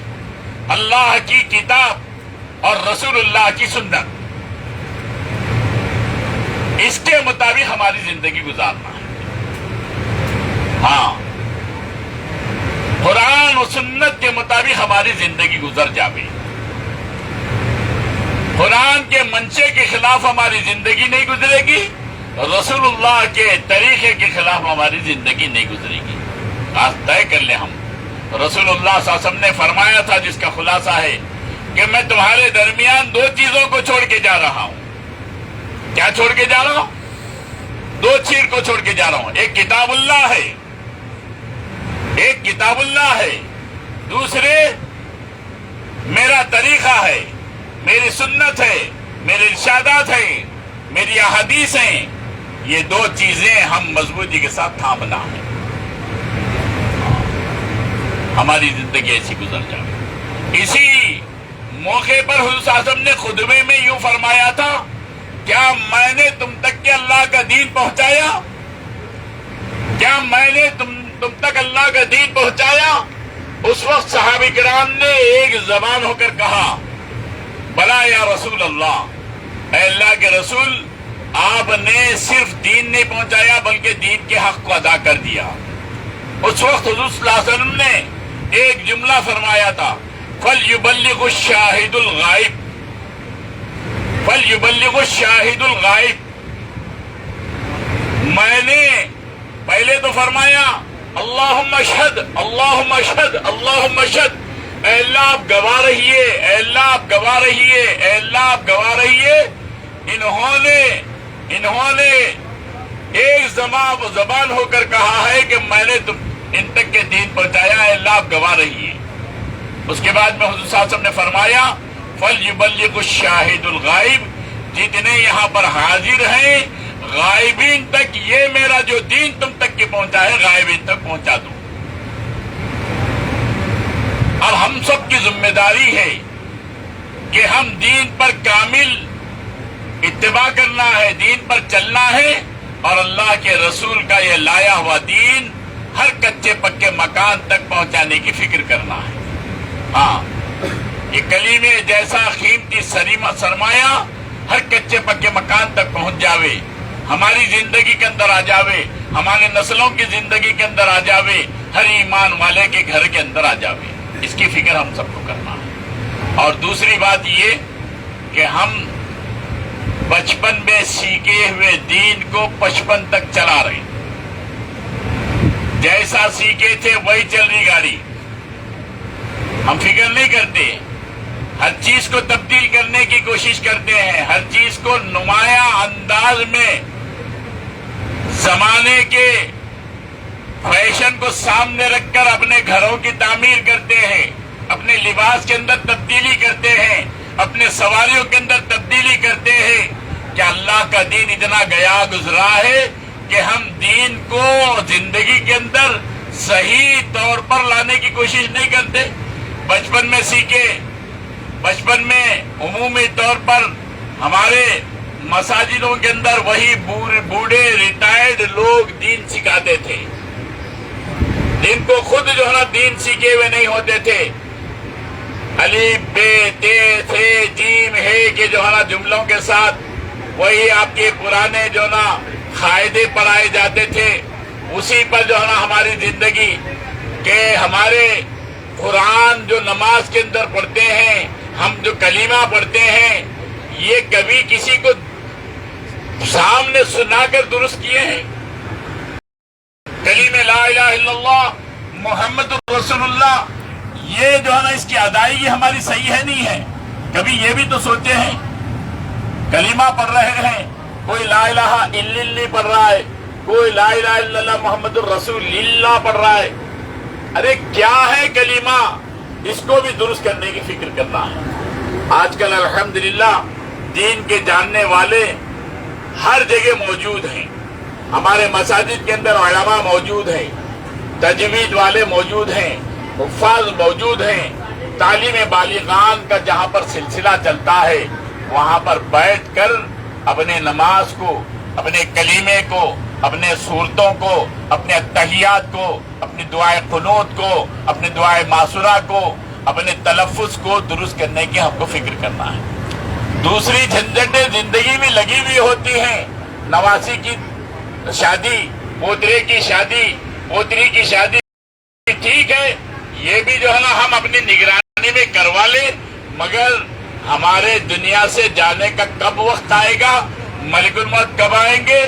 اللہ کی کتاب اور رسول اللہ کی سنت، اس کے مطابق ہماری زندگی گزارنا ہے. ہاں قرآن و سنت کے مطابق ہماری زندگی گزر جاوے. قرآن کے منشے کے خلاف ہماری زندگی نہیں گزرے گی، رسول اللہ کے طریقے کے خلاف ہماری زندگی نہیں گزرے گی. آج طے کر لیں ہم. رسول اللہ صلی اللہ علیہ وسلم نے فرمایا تھا، جس کا خلاصہ ہے کہ میں تمہارے درمیان 2 چیزوں کو چھوڑ کے جا رہا ہوں. کیا چھوڑ کے جا رہا ہوں؟ 2 چیز کو چھوڑ کے جا رہا ہوں. ایک کتاب اللہ ہے، ایک کتاب اللہ ہے. دوسرے میرا طریقہ ہے، میری سنت ہے، میرے ارشادات ہیں، میری احادیث ہیں. یہ 2 چیزیں ہم مضبوطی کے ساتھ تھامنا ہے. ہماری زندگی ایسی گزر جائے. اسی موقع پر حضور صلی اللہ علیہ وسلم نے خطبے میں یوں فرمایا تھا، کیا میں نے تم تک کے اللہ کا دین پہنچایا؟ کیا میں نے تم تک اللہ کا دین پہنچایا؟ اس وقت صحابہ کرام نے ایک زبان ہو کر کہا، بلا یا رسول اللہ، اے اللہ کے رسول، آپ نے صرف دین نہیں پہنچایا بلکہ دین کے حق کو ادا کر دیا. اس وقت حضور صلی اللہ علیہ وسلم نے ایک جملہ فرمایا تھا، فَلْيُبَلِّغُ الشَّاهِدُ الْغَائِبُ، فَلْيُبَلِّغُ الشَّاهِدُ الْغَائِبُ. میں نے پہلے تو فرمایا اللہم اشہد، اللہم اشہد، اللہم اشہد، اے اللہ آپ گواہ رہیے، اے اللہ آپ گواہ رہیے، اے اللہ آپ گواہ رہیے. انہوں نے ایک زبان ہو کر کہا ہے کہ میں نے ان تک کے دین پہنچایا، اے اللہ آپ گواہ رہیے. اس کے بعد میں حضور صلی اللہ علیہ وسلم نے فرمایا فَلْيُبَلِّغُ الشَّاهِدُ الْغَائِبُ، جتنے یہاں پر حاضر ہیں غائبین تک یہ میرا جو دین تم تک کے پہنچا ہے غائبین تک پہنچا دو. اب ہم سب کی ذمہ داری ہے کہ ہم دین پر کامل اتباع کرنا ہے، دین پر چلنا ہے، اور اللہ کے رسول کا یہ لایا ہوا دین ہر کچے پکے مکان تک پہنچانے کی فکر کرنا ہے. ہاں یہ کلیمے جیسا قیمتی سرمایہ ہر کچے پکے مکان تک پہنچ جاوے، ہماری زندگی کے اندر آ جاوے، ہمارے نسلوں کی زندگی کے اندر آ جاوے، ہر ایمان والے کے گھر کے اندر آ جاوے. اس کی فکر ہم سب کو کرنا ہے. اور دوسری بات یہ کہ ہم بچپن میں سیکھے ہوئے دین کو 55 تک چلا رہے ہیں. جیسا سیکھے تھے وہی چل رہی گاڑی. ہم فکر نہیں کرتے ہر چیز کو تبدیل کرنے کی کوشش کرتے ہیں، ہر چیز کو نمایاں انداز میں زمانے کے فیشن کو سامنے رکھ کر اپنے گھروں کی تعمیر کرتے ہیں، اپنے لباس کے اندر تبدیلی کرتے ہیں، اپنے سواریوں کے اندر تبدیلی کرتے ہیں. کہ اللہ کا دین اتنا گیا گزرا ہے کہ ہم دین کو زندگی کے اندر صحیح طور پر لانے کی کوشش نہیں کرتے. بچپن میں سیکھے، بچپن میں عمومی طور پر ہمارے مساجدوں کے اندر وہی بوڑھے ریٹائرڈ لوگ دین سکھاتے تھے. دین کو خود جو ہے نا دین سیکھے ہوئے نہیں ہوتے تھے. الف بے تے تھے جیم ہے کہ جو ہے نا جملوں کے ساتھ وہی آپ کے پرانے جو نا قاعدے پڑھائے جاتے تھے، اسی پر جو ہے نا ہماری زندگی کہ ہمارے قرآن جو نماز کے اندر پڑھتے ہیں، ہم جو کلمہ پڑھتے ہیں، یہ کبھی کسی کو سامنے سنا کر درست کیے ہیں؟ کلمہ لا الہ الا اللہ محمد رسول اللہ، یہ جو ہے نا اس کی ادائیگی ہماری صحیح ہے نہیں ہے؟ کبھی یہ بھی تو سوچے ہیں؟ کلمہ پڑھ رہے ہیں، کوئی لا الہ الا اللہ پڑھ رہا ہے، کوئی لا الہ الا اللہ محمد الرسول اللہ پڑھ رہا ہے. ارے کیا ہے کلمہ؟ اس کو بھی درست کرنے کی فکر کرنا ہے. آج کل الحمدللہ دین کے جاننے والے ہر جگہ موجود ہیں. ہمارے مساجد کے اندر علماء موجود ہیں، تجوید والے موجود ہیں، حفاظ موجود ہیں. تعلیم بالغان کا جہاں پر سلسلہ چلتا ہے وہاں پر بیٹھ کر اپنے نماز کو، اپنے کلیمے کو، اپنے صورتوں کو، اپنے اتحیات کو، اپنی دعائے قنوت کو، اپنی دعائے معصورہ کو، اپنے تلفظ کو درست کرنے کی ہم کو فکر کرنا ہے. دوسری جھنجھٹیں زندگی میں لگی ہوئی ہوتی ہیں. نواسی کی شادی، پوترے کی شادی، پوتری کی شادی، ٹھیک ہے یہ بھی جو ہے نا ہم اپنی نگرانی میں کروا لیں، مگر ہمارے دنیا سے جانے کا کب وقت آئے گا، ملک الموت کب آئیں گے،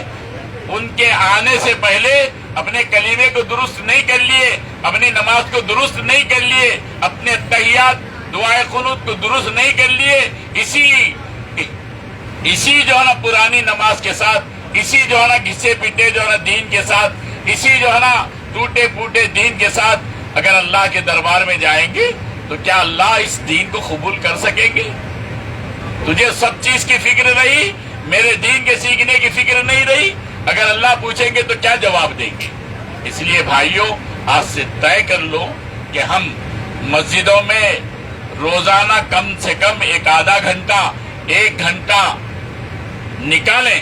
ان کے آنے سے پہلے اپنے کلیمے کو درست نہیں کر لیے، اپنی نماز کو درست نہیں کر لیے، اپنے تحیات دعائے قنوت کو درست نہیں کر لیے، اسی جو ہے نا پرانی نماز کے ساتھ، اسی جو ہے نا گھسے پیٹے جو ہے نا دین کے ساتھ، اسی جو ہے نا ٹوٹے پھوٹے دین کے ساتھ اگر اللہ کے دربار میں جائیں گے تو کیا اللہ اس دین کو قبول کر سکیں گے؟ تجھے سب چیز کی فکر رہی، میرے دین کے سیکھنے کی فکر نہیں رہی. اگر اللہ پوچھیں گے تو کیا جواب دیں گے؟ اس لیے بھائیوں آج سے طے کر لو کہ ہم مسجدوں میں روزانہ کم سے کم آدھا گھنٹہ 1 گھنٹہ نکالیں،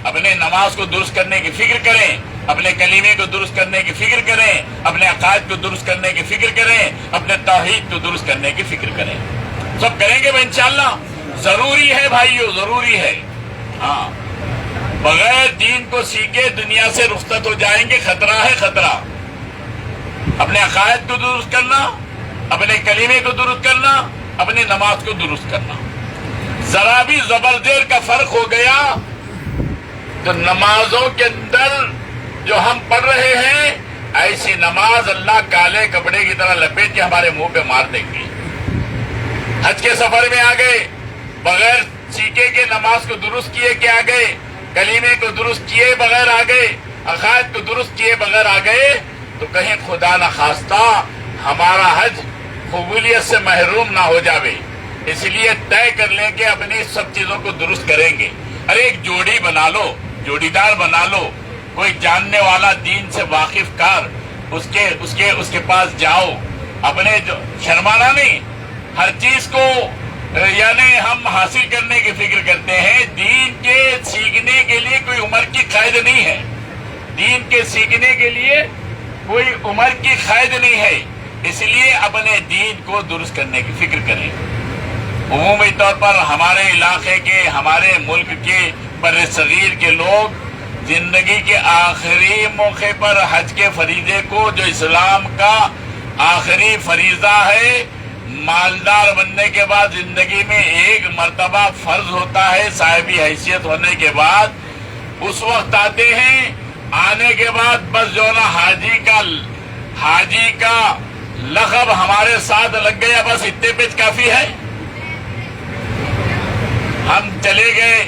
اپنے نماز کو درست کرنے کی فکر کریں، اپنے کلیمے کو درست کرنے کی فکر کریں، اپنے عقائد کو درست کرنے کی فکر کریں، اپنے توحید کو درست کرنے کی فکر کریں. سب کریں گے انشاءاللہ. ضروری ہے بھائیو، ضروری ہے. ہاں بغیر دین کو سیکھے دنیا سے رخصت ہو جائیں گے، خطرہ ہے خطرہ. اپنے عقائد کو درست کرنا، اپنے کلیمے کو درست کرنا، اپنی نماز کو درست کرنا. ذرا بھی زبردیر کا فرق ہو گیا تو نمازوں کے اندر جو ہم پڑھ رہے ہیں ایسی نماز اللہ کالے کپڑے کی طرح لپیٹ کے ہمارے منہ پہ مار دیں گے. حج کے سفر میں آ گئے، بغیر سیکھے کے نماز کو درست کیے کہ آ گئے، کلیمے کو درست کیے بغیر آ گئے، عقائد کو درست کیے بغیر آ گئے تو کہیں خدا نخواستہ ہمارا حج قبولیت سے محروم نہ ہو جاوے. اس لیے طے کر لیں کہ اپنی سب چیزوں کو درست کریں گے. ارے ایک جوڑی بنا لو، جوڑی دار بنا لو، کوئی جاننے والا دین سے واقف کار اس کے پاس جاؤ. اپنے جو شرمانا نہیں، ہر چیز کو یعنی ہم حاصل کرنے کی فکر کرتے ہیں. دین کے سیکھنے کے لیے کوئی عمر کی قید نہیں ہے، دین کے سیکھنے کے لیے کوئی عمر کی قید نہیں ہے. اس لیے اپنے دین کو درست کرنے کی فکر کریں. عمومی طور پر ہمارے علاقے کے، ہمارے ملک کے بر صغیر کے لوگ زندگی کے آخری موقع پر حج کے فریضے کو، جو اسلام کا آخری فریضہ ہے، مالدار بننے کے بعد زندگی میں ایک مرتبہ فرض ہوتا ہے صاحبی حیثیت ہونے کے بعد، اس وقت آتے ہیں. آنے کے بعد بس جو نا حاجی کا لقب ہمارے ساتھ لگ گیا، بس اتنے پہ کافی ہے. چلے گئے,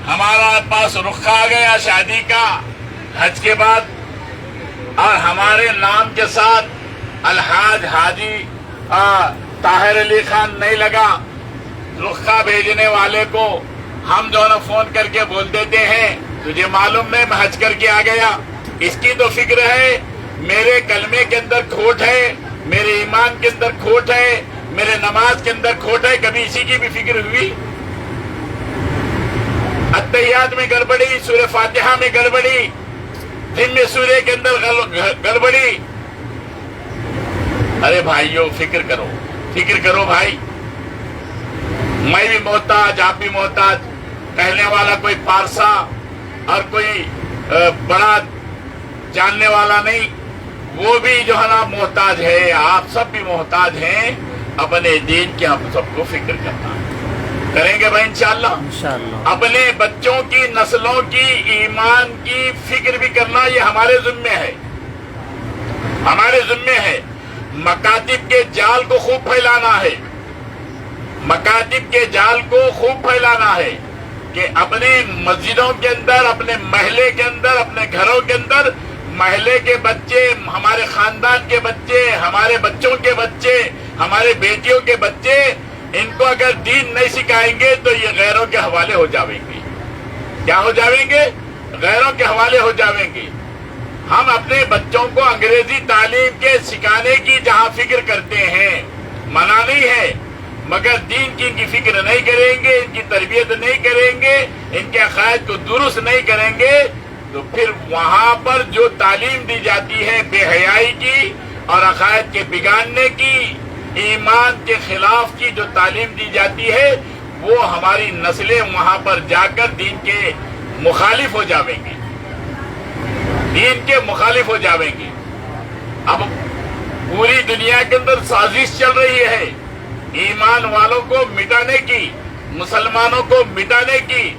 ہمارا پاس رخ آ گیا شادی کا حج کے بعد, اور ہمارے نام کے ساتھ الحاج حاجی طاہر علی خان نہیں لگا. رخا بھیجنے والے کو ہم جو نا فون کر کے بول دیتے ہیں تجھے معلوم ہے میں حج کر کے آ گیا. اس کی تو فکر ہے میرے کلمے کے اندر کھوٹ ہے, میرے ایمان کے اندر کھوٹ ہے, میرے نماز کے اندر کھوٹ ہے. کبھی اسی کی بھی فکر ہوئی؟ اتحیات میں گڑبڑی, سورہ فاتحہ میں گڑبڑی, دن میں سورہ کے اندر گڑبڑی. ارے بھائیو فکر کرو, فکر کرو بھائی. میں بھی محتاج, آپ بھی محتاج. کہنے والا کوئی پارسا اور کوئی بڑا جاننے والا نہیں, وہ بھی جو ہے نا محتاج ہے. آپ سب بھی محتاج ہیں. اپنے دین کی ہم سب کو فکر کرنا کریں گے بھائی انشاءاللہ. اپنے بچوں کی, نسلوں کی, ایمان کی فکر بھی کرنا یہ ہمارے ذمے ہے, ہمارے ذمے ہے. مکاتب کے جال کو خوب پھیلانا ہے, مکاتب کے جال کو خوب پھیلانا ہے کہ اپنے مسجدوں کے اندر, اپنے محلے کے اندر, اپنے گھروں کے اندر محلے کے بچے, ہمارے خاندان کے بچے, ہمارے بچوں کے بچے, ہمارے بیٹیوں کے بچے, ان کو اگر دین نہیں سکھائیں گے تو یہ غیروں کے حوالے ہو جاویں گے. کیا ہو جاویں گے؟ غیروں کے حوالے ہو جاویں گے. ہم اپنے بچوں کو انگریزی تعلیم کے سکھانے کی جہاں فکر کرتے ہیں, منع نہیں ہے, مگر دین کی ان کی فکر نہیں کریں گے, ان کی تربیت نہیں کریں گے, ان کے عقائد کو درست نہیں کریں گے, تو پھر وہاں پر جو تعلیم دی جاتی ہے بے حیائی کی اور عقائد کے بگاڑنے کی, ایمان کے خلاف کی جو تعلیم دی جاتی ہے, وہ ہماری نسلیں وہاں پر جا کر دین کے مخالف ہو جاویں گے, دین کے مخالف ہو جاویں گے. اب پوری دنیا کے اندر سازش چل رہی ہے ایمان والوں کو مٹانے کی, مسلمانوں کو مٹانے کی.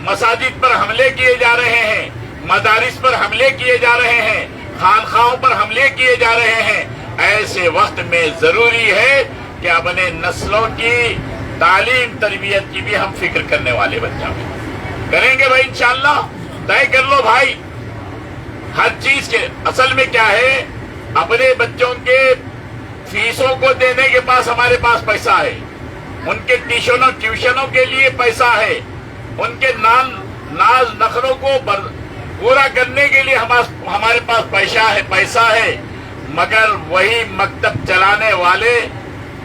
مساجد پر حملے کیے جا رہے ہیں, مدارس پر حملے کیے جا رہے ہیں, خانقاہوں پر حملے کیے جا رہے ہیں. ایسے وقت میں ضروری ہے کہ اپنے نسلوں کی تعلیم تربیت کی بھی ہم فکر کرنے والے بن جائیں. کریں گے بھائی انشاءاللہ. طے کر لو بھائی. ہر چیز کے اصل میں کیا ہے, اپنے بچوں کے فیسوں کو دینے کے پاس ہمارے پاس پیسہ ہے, ان کے ٹیوشنوں کے لیے پیسہ ہے, ان کے ناز نخروں کو پورا کرنے کے لیے ہمارے پاس پیسہ ہے, مگر وہی مکتب چلانے والے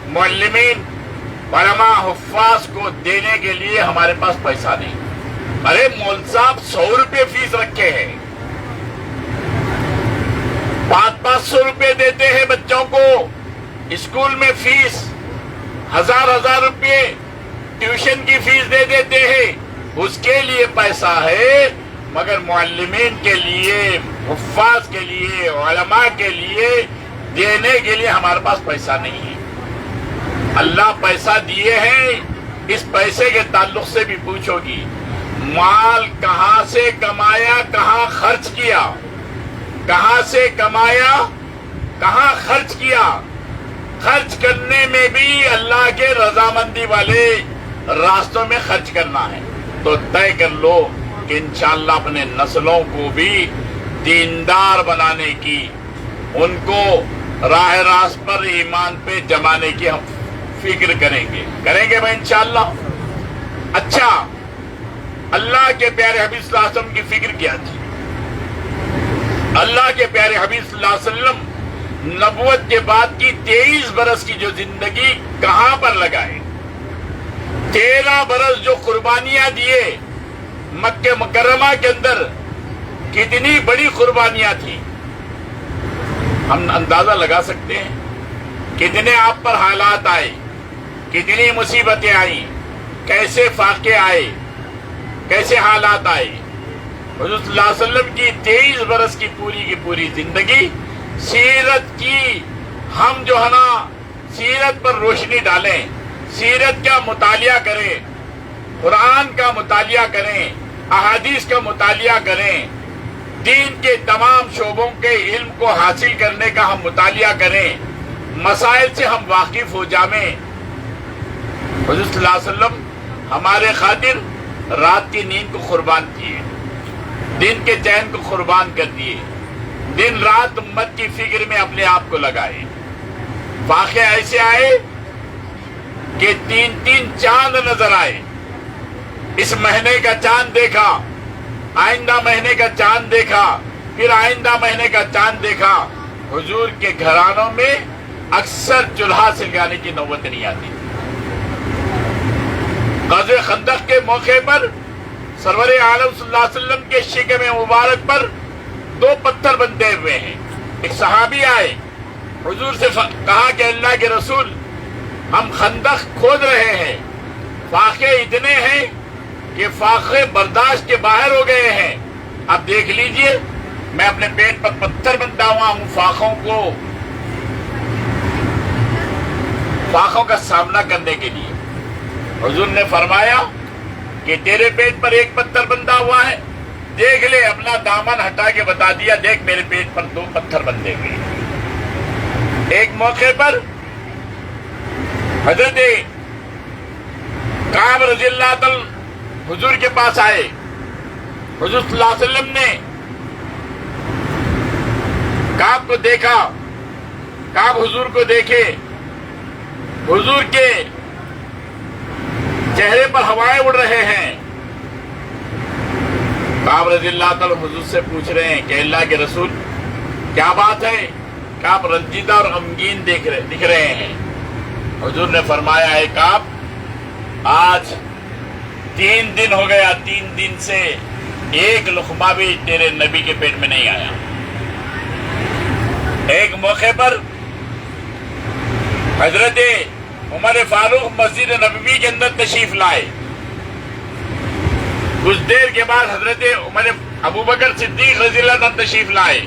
معلمین, علماء, حفاظ کو دینے کے لیے ہمارے پاس پیسہ نہیں. ارے مول صاحب 100 روپے فیس رکھے ہیں, 500 روپے دیتے ہیں بچوں کو اسکول میں فیس, 1000 روپے ٹیوشن کی فیس دے دیتے ہیں. اس کے لیے پیسہ ہے, مگر معلمین کے لیے, حفاظ کے لیے, علماء کے لیے دینے کے لیے ہمارے پاس پیسہ نہیں ہے. اللہ پیسہ دیے ہیں, اس پیسے کے تعلق سے بھی پوچھو گی مال کہاں سے کمایا, کہاں خرچ کیا, کہاں سے کمایا, کہاں خرچ کیا. خرچ کرنے میں بھی اللہ کے رضامندی والے راستوں میں خرچ کرنا ہے. تو طے کر لو کہ انشاءاللہ اپنے نسلوں کو بھی دیندار بنانے کی, ان کو راہ راست پر, ایمان پہ جمانے کی ہم فکر کریں گے بھائی انشاءاللہ. اچھا, اللہ کے پیارے حبیب صلی اللہ علیہ وسلم کی فکر کیا تھی؟ اللہ کے پیارے حبیب صلی اللہ علیہ وسلم نبوت کے بعد کی 23 برس کی جو زندگی کہاں پر لگائے, 13 برس جو قربانیاں دیے مکہ مکرمہ کے اندر, کتنی بڑی قربانیاں تھیں. ہم اندازہ لگا سکتے ہیں کتنے آپ پر حالات آئے, کتنی مصیبتیں آئیں, کیسے فاقے آئے, کیسے حالات آئے. حضور صلی اللہ علیہ وسلم کی 23 برس کی پوری زندگی سیرت کی, ہم جو ہے نا سیرت پر روشنی ڈالیں, سیرت کا مطالعہ کریں, قرآن کا مطالعہ کریں, احادیث کا مطالعہ کریں, دین کے تمام شعبوں کے علم کو حاصل کرنے کا ہم مطالعہ کریں, مسائل سے ہم واقف ہو جائیں. حضور صلی اللہ علیہ وسلم ہمارے خاطر رات کی نیند کو قربان کیے، دن کے چین کو قربان کر دیے، دن رات امت کی فکر میں اپنے آپ کو لگائے۔ واقعہ ایسے آئے کہ 3 چاند نظر آئے۔ اس مہینے کا چاند دیکھا، آئندہ مہینے کا چاند دیکھا، پھر آئندہ مہینے کا چاند دیکھا۔ حضور کے گھرانوں میں اکثر چولہا سلگانے کی نوبت نہیں آتی۔ غزوہ خندق کے موقع پر سرور عالم صلی اللہ علیہ وسلم کے شکم مبارک پر 2 پتھر بندھے ہوئے ہیں۔ ایک صحابی آئے، حضور سے کہا کہ اللہ کے رسول، ہم خندق کھود رہے ہیں، فاقے اتنے ہیں کہ فاقے برداشت کے باہر ہو گئے ہیں، اب دیکھ لیجئے میں اپنے پیٹ پر پتھر بندھا ہوا ہوں فاقوں کا سامنا کرنے کے لیے۔ حضور نے فرمایا کہ تیرے پیٹ پر 1 پتھر بندھا ہوا ہے، دیکھ لے، اپنا دامن ہٹا کے بتا دیا، دیکھ میرے پیٹ پر 2 پتھر بندھے ہوئے۔ ایک موقع پر حضرت کعب رضی اللہ عنہ حضور کے پاس آئے۔ حضور صلی اللہ علیہ وسلم نے کعب کو دیکھا، کعب حضور کو دیکھے، حضور کے چہرے پر ہوائیں اڑ رہے ہیں۔ کعب رضی اللہ عنہ حضور سے پوچھ رہے ہیں کہ اللہ کے رسول کیا بات ہے؟ کعب رنجیدہ اور غمگین دکھ رہے ہیں۔ حضور نے فرمایا، اے کعب، آج 3 دن ہو گیا، 3 دن سے 1 لقمہ بھی تیرے نبی کے پیٹ میں نہیں آیا۔ ایک موقع پر حضرت عمر فاروق مسجد نبوی کے اندر تشریف لائے۔ کچھ دیر کے بعد حضرت ابو بکر صدیق رضی اللہ عنہ تشریف لائے۔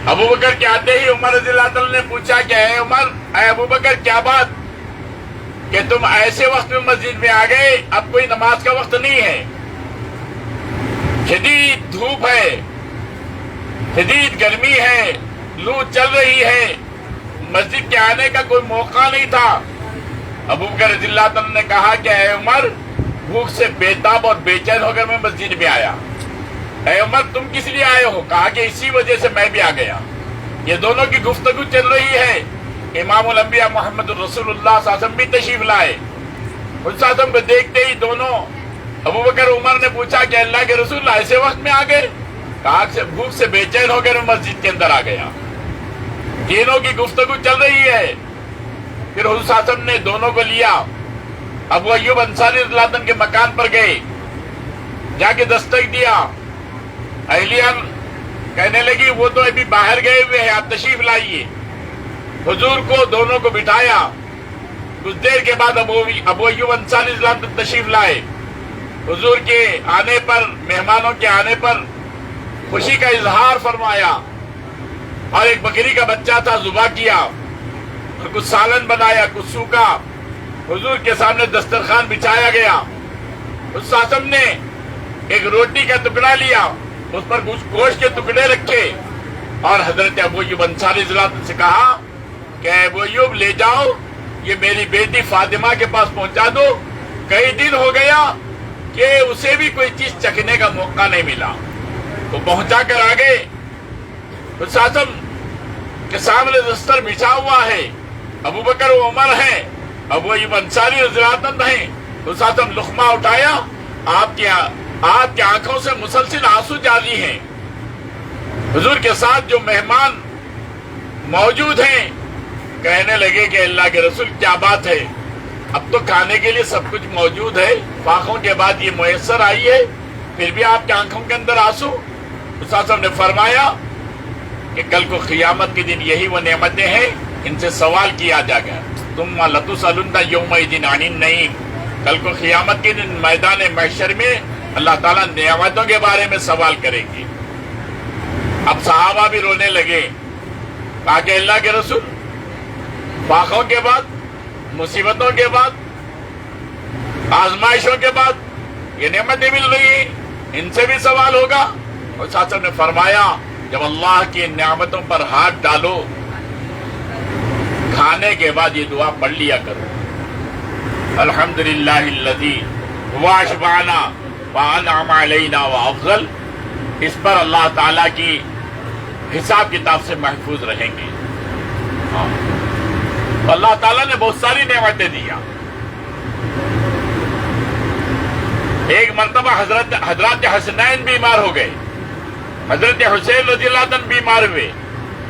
ابو بکر کے آتے ہی عمر رضی اللہ عنہ نے پوچھا کہ اے عمر، اے ابو بکر، کیا بات کہ تم ایسے وقت میں مسجد میں آ گئے؟ اب کوئی نماز کا وقت نہیں ہے، شدید دھوپ ہے، شدید گرمی ہے، لو چل رہی ہے، مسجد کے آنے کا کوئی موقع نہیں تھا۔ ابو بکر رضی اللہ عنہ نے کہا کہ اے عمر، بھوک سے بےتاب اور بے چین ہو کر میں مسجد میں آیا۔ اے عمر، تم کس لیے آئے ہو؟ کہا کہ اسی وجہ سے میں بھی آ گیا۔ یہ دونوں کی گفتگو چل رہی ہے۔ امام الانبیاء محمد الرسول اللہ صلی اللہ علیہ وسلم بھی تشریف لائے۔ اس وسلم کو دیکھتے ہی دونوں ابو بکر عمر نے پوچھا کہ اللہ کے رسول ایسے وقت میں آ گئے؟ کہا کہ بھوک سے بے چین ہو کر میں مسجد کے اندر آ گیا۔ تینوں کی گفتگو چل رہی ہے۔ پھر حضور صلی اللہ علیہ وسلم نے دونوں کو لیا، ابو ایوب انصاری رضی اللہ عنہ کے مکان پر گئے، جا کے دستک دیا۔ اہلیہ کہنے لگی وہ تو ابھی باہر گئے ہوئے ہیں، آپ تشریف لائیے۔ حضور کو دونوں کو بٹھایا۔ کچھ دیر کے بعد ابو ایوب انصاری رضی اللہ عنہ تشریف لائے۔ حضور کے آنے پر، مہمانوں کے آنے پر خوشی کا اظہار فرمایا، اور ایک بکری کا بچہ تھا ذبح کیا، اور کچھ سالن بنایا، کچھ سوکھا حضور کے سامنے دسترخوان بچھایا گیا۔ اس ساسم نے ایک روٹی کا ٹکڑا لیا، اس پر گوشت کے ٹکڑے رکھے، اور حضرت ابو ایوب انصاری رضی اللہ عنہ سے کہا کہ ابو ایوب لے جاؤ، یہ میری بیٹی فاطمہ کے پاس پہنچا دو، کئی دن ہو گیا کہ اسے بھی کوئی چیز چکھنے کا موقع نہیں ملا۔ وہ پہنچا کر آگے، اس ساسم کے سامنے دستر بچھا ہوا ہے، ابو بکر و عمر ہیں، ابو ایوب انصاری رضی اللہ عنہ ہیں۔ اس ساسم لقمہ اٹھایا، آپ کی آنکھوں سے مسلسل آنسو جاری ہیں۔ حضور کے ساتھ جو مہمان موجود ہیں کہنے لگے کہ اللہ کے رسول کیا بات ہے، اب تو کھانے کے لیے سب کچھ موجود ہے، فاقوں کے بعد یہ میسر آئی ہے، پھر بھی آپ کی آنکھوں کے اندر آنسو۔ اس ساسم نے فرمایا کہ کل کو قیامت کے دن یہی وہ نعمتیں ہیں، ان سے سوال کیا جائے گا، تم لتسألن یومئذ عن النعیم۔ کل کو قیامت کے دن میدان محشر میں اللہ تعالیٰ نعمتوں کے بارے میں سوال کریں گے۔ اب صحابہ بھی رونے لگے، کہا کہ اللہ کے رسول، فاقوں کے بعد، مصیبتوں کے بعد، آزمائشوں کے بعد یہ نعمتیں مل رہی ہیں، ان سے بھی سوال ہوگا۔ اور صاحب نے فرمایا جب اللہ کی نعمتوں پر ہاتھ ڈالو، کھانے کے بعد یہ دعا پڑھ لیا کرو، الحمدللہ الذی واشبعنا وانعم علینا وافضل، اس پر اللہ تعالیٰ کی حساب کتاب سے محفوظ رہیں گے۔ اللہ تعالیٰ نے بہت ساری نعمتیں دیا۔ ایک مرتبہ حضرات حسنین بیمار ہو گئے، حضرت حسین رضی اللہ عنہ بیمار ہوئے،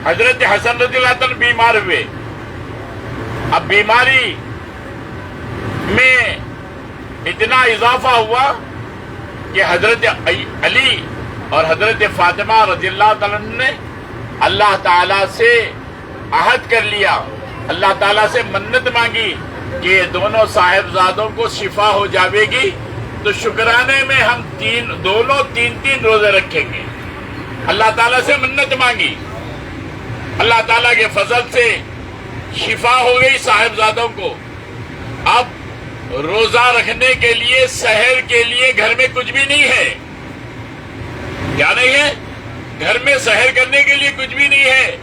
حضرت حسن رضی اللہ عنہ بیمار ہوئے۔ اب بیماری میں اتنا اضافہ ہوا کہ حضرت علی اور حضرت فاطمہ رضی اللہ تعالیٰ نے اللہ تعالیٰ سے عہد کر لیا، اللہ تعالیٰ سے منت مانگی کہ دونوں صاحبزادوں کو شفا ہو جاوے گی تو شکرانے میں ہم دونوں تین روزے رکھیں گے۔ اللہ تعالیٰ سے منت مانگی، اللہ تعالیٰ کے فضل سے شفا ہو گئی صاحبزادوں کو۔ اب روزہ رکھنے کے لیے سحر کے لیے گھر میں کچھ بھی نہیں ہے، کیا نہیں ہے؟ گھر میں سحر کرنے کے لیے کچھ بھی نہیں ہے،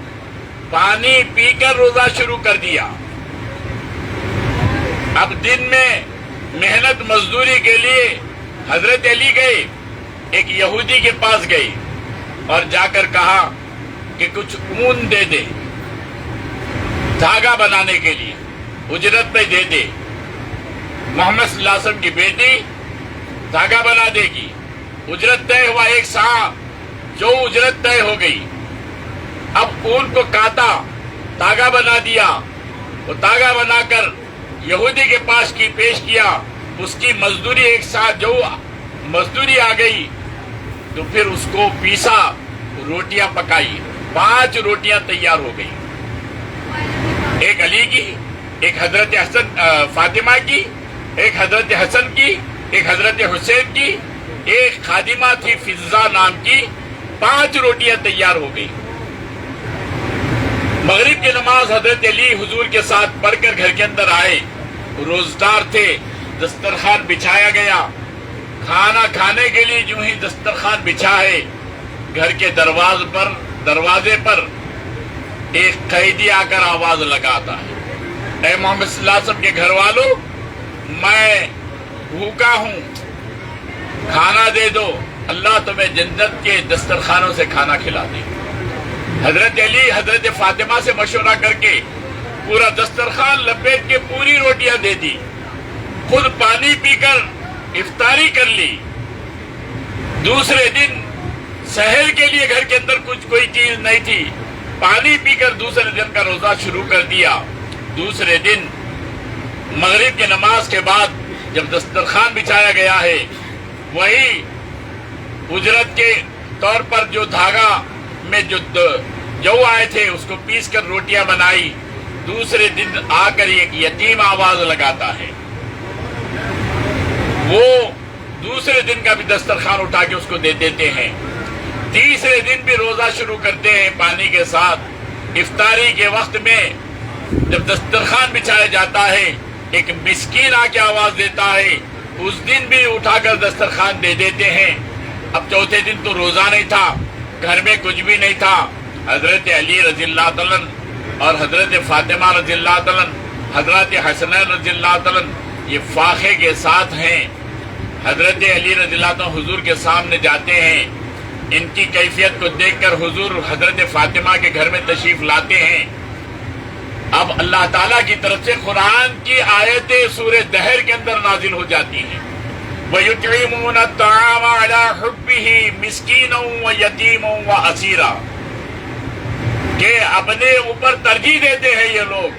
پانی پی کر روزہ شروع کر دیا۔ اب دن میں محنت مزدوری کے لیے حضرت علی گئے، ایک یہودی کے پاس گئی اور جا کر کہا کہ کچھ اون دے دے دھاگا بنانے کے لیے، اجرت پہ دے دے۔ محمد صلی اللہ علیہ وسلم کی بیٹی دھاگا بنا دے گی، اجرت طے ہوا، ایک سا جو اجرت طے ہو گئی۔ اب اون کو کاٹا، دھاگا بنا دیا، وہ دھاگا بنا کر یہودی کے پاس کی پیش کیا، اس کی مزدوری ایک ساتھ جو مزدوری آ گئی تو پھر اس کو پیسا، روٹیاں پکائی، 5 روٹیاں تیار ہو گئی، ایک علی کی، ایک حضرت فاطمہ کی، ایک حضرت حسن کی، ایک حضرت حسین کی، ایک خادمہ تھی فضا نام کی، 5 روٹیاں تیار ہو گئی۔ مغرب کی نماز حضرت علی حضور کے ساتھ پڑھ کر گھر کے اندر آئے، روزدار تھے، دسترخوان بچھایا گیا، کھانا کھانے کے لیے جو ہی دسترخوان بچھا ہے، گھر کے دروازے پر ایک قیدی آ کر آواز لگاتا ہے، اے محمد صلی اللہ علیہ وسلم کے گھر والوں، میں بھوکا ہوں، کھانا دے دو، اللہ تمہیں جنت کے دسترخوانوں سے کھانا کھلا دے۔ حضرت علی حضرت فاطمہ سے مشورہ کر کے پورا دسترخوان لپیٹ کے پوری روٹیاں دے دی، خود پانی پی کر افطاری کر لی۔ دوسرے دن سحر کے لیے گھر کے اندر کوئی چیز نہیں تھی، پانی پی کر دوسرے دن کا روزہ شروع کر دیا۔ دوسرے دن مغرب کی نماز کے بعد جب دسترخوان بچھایا گیا ہے، وہی اجرت کے طور پر جو دھاگا میں جو آئے تھے اس کو پیس کر روٹیاں بنائی۔ دوسرے دن آ کر ایک یتیم آواز لگاتا ہے، وہ دوسرے دن کا بھی دسترخوان اٹھا کے اس کو دے دیتے ہیں۔ تیسرے دن بھی روزہ شروع کرتے ہیں پانی کے ساتھ۔ افطاری کے وقت میں جب دسترخوان بچھایا جاتا ہے، ایک مسکین آ کے آواز دیتا ہے، اس دن بھی اٹھا کر دسترخوان دے دیتے ہیں۔ اب چوتھے دن تو روزہ نہیں تھا، گھر میں کچھ بھی نہیں تھا۔ حضرت علی رضی اللہ تعالیٰ اور حضرت فاطمہ رضی اللہ تعالیٰ، حضرت حسنین رضی اللہ تعالیٰ یہ فاقے کے ساتھ ہیں۔ حضرت علی رضی اللہ تعالیٰ حضور کے سامنے جاتے ہیں، ان کی کیفیت کو دیکھ کر حضور حضرت فاطمہ کے گھر میں تشریف لاتے ہیں۔ اب اللہ تعالیٰ کی طرف سے قرآن کی آیتیں سورہ دہر کے اندر نازل ہو جاتی ہیں، وَيُطْعِمُونَ الطَّعَامَ عَلَىٰ حُبِّهِ مِسْكِينًا وَيَتِيمًا وَأَسِيرًا، کہ اپنے اوپر ترجیح دیتے ہیں یہ لوگ،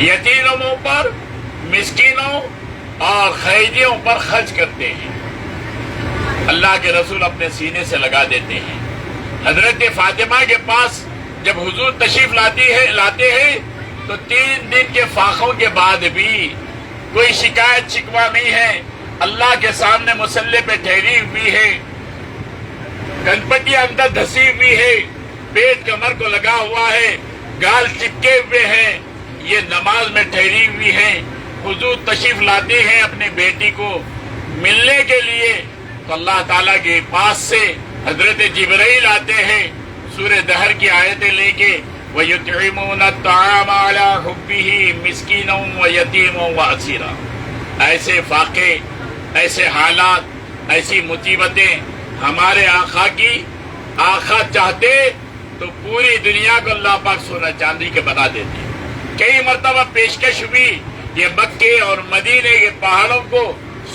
یتیموں پر، مسکینوں اور قیدیوں پر خرچ کرتے ہیں، اللہ کے رسول اپنے سینے سے لگا دیتے ہیں۔ حضرت فاطمہ کے پاس جب حضور تشریف لاتے ہیں تو 3 دن کے فاقوں کے بعد بھی کوئی شکایت شکوہ نہیں ہے، اللہ کے سامنے مصلی پہ ٹھہری ہوئی ہے، کنپٹیاں اندر دھسی ہوئی ہے، پیٹ کمر کو لگا ہوا ہے، گال چپکے ہوئے ہیں، یہ نماز میں ٹھہری ہوئی ہیں۔ حضور تشریف لاتے ہیں اپنی بیٹی کو ملنے کے لیے تو اللہ تعالیٰ کے پاس سے حضرت جبرائیل آتے ہیں سورہ دہر کی آیتیں لے کے، وَيُطْعِمُونَ الطَّعَامَ عَلَىٰ حُبِّهِ مِسْكِينًا وَيَتِيمًا وَأَسِيرًا۔ ایسے واقعے، ایسے حالات، ایسی مصیبتیں ہمارے آقا کی، آقا چاہتے تو پوری دنیا کو اللہ پاک سونا چاندی کے بنا دیتے۔ کئی مرتبہ پیشکش ہوئی یہ مکے اور مدینے کے پہاڑوں کو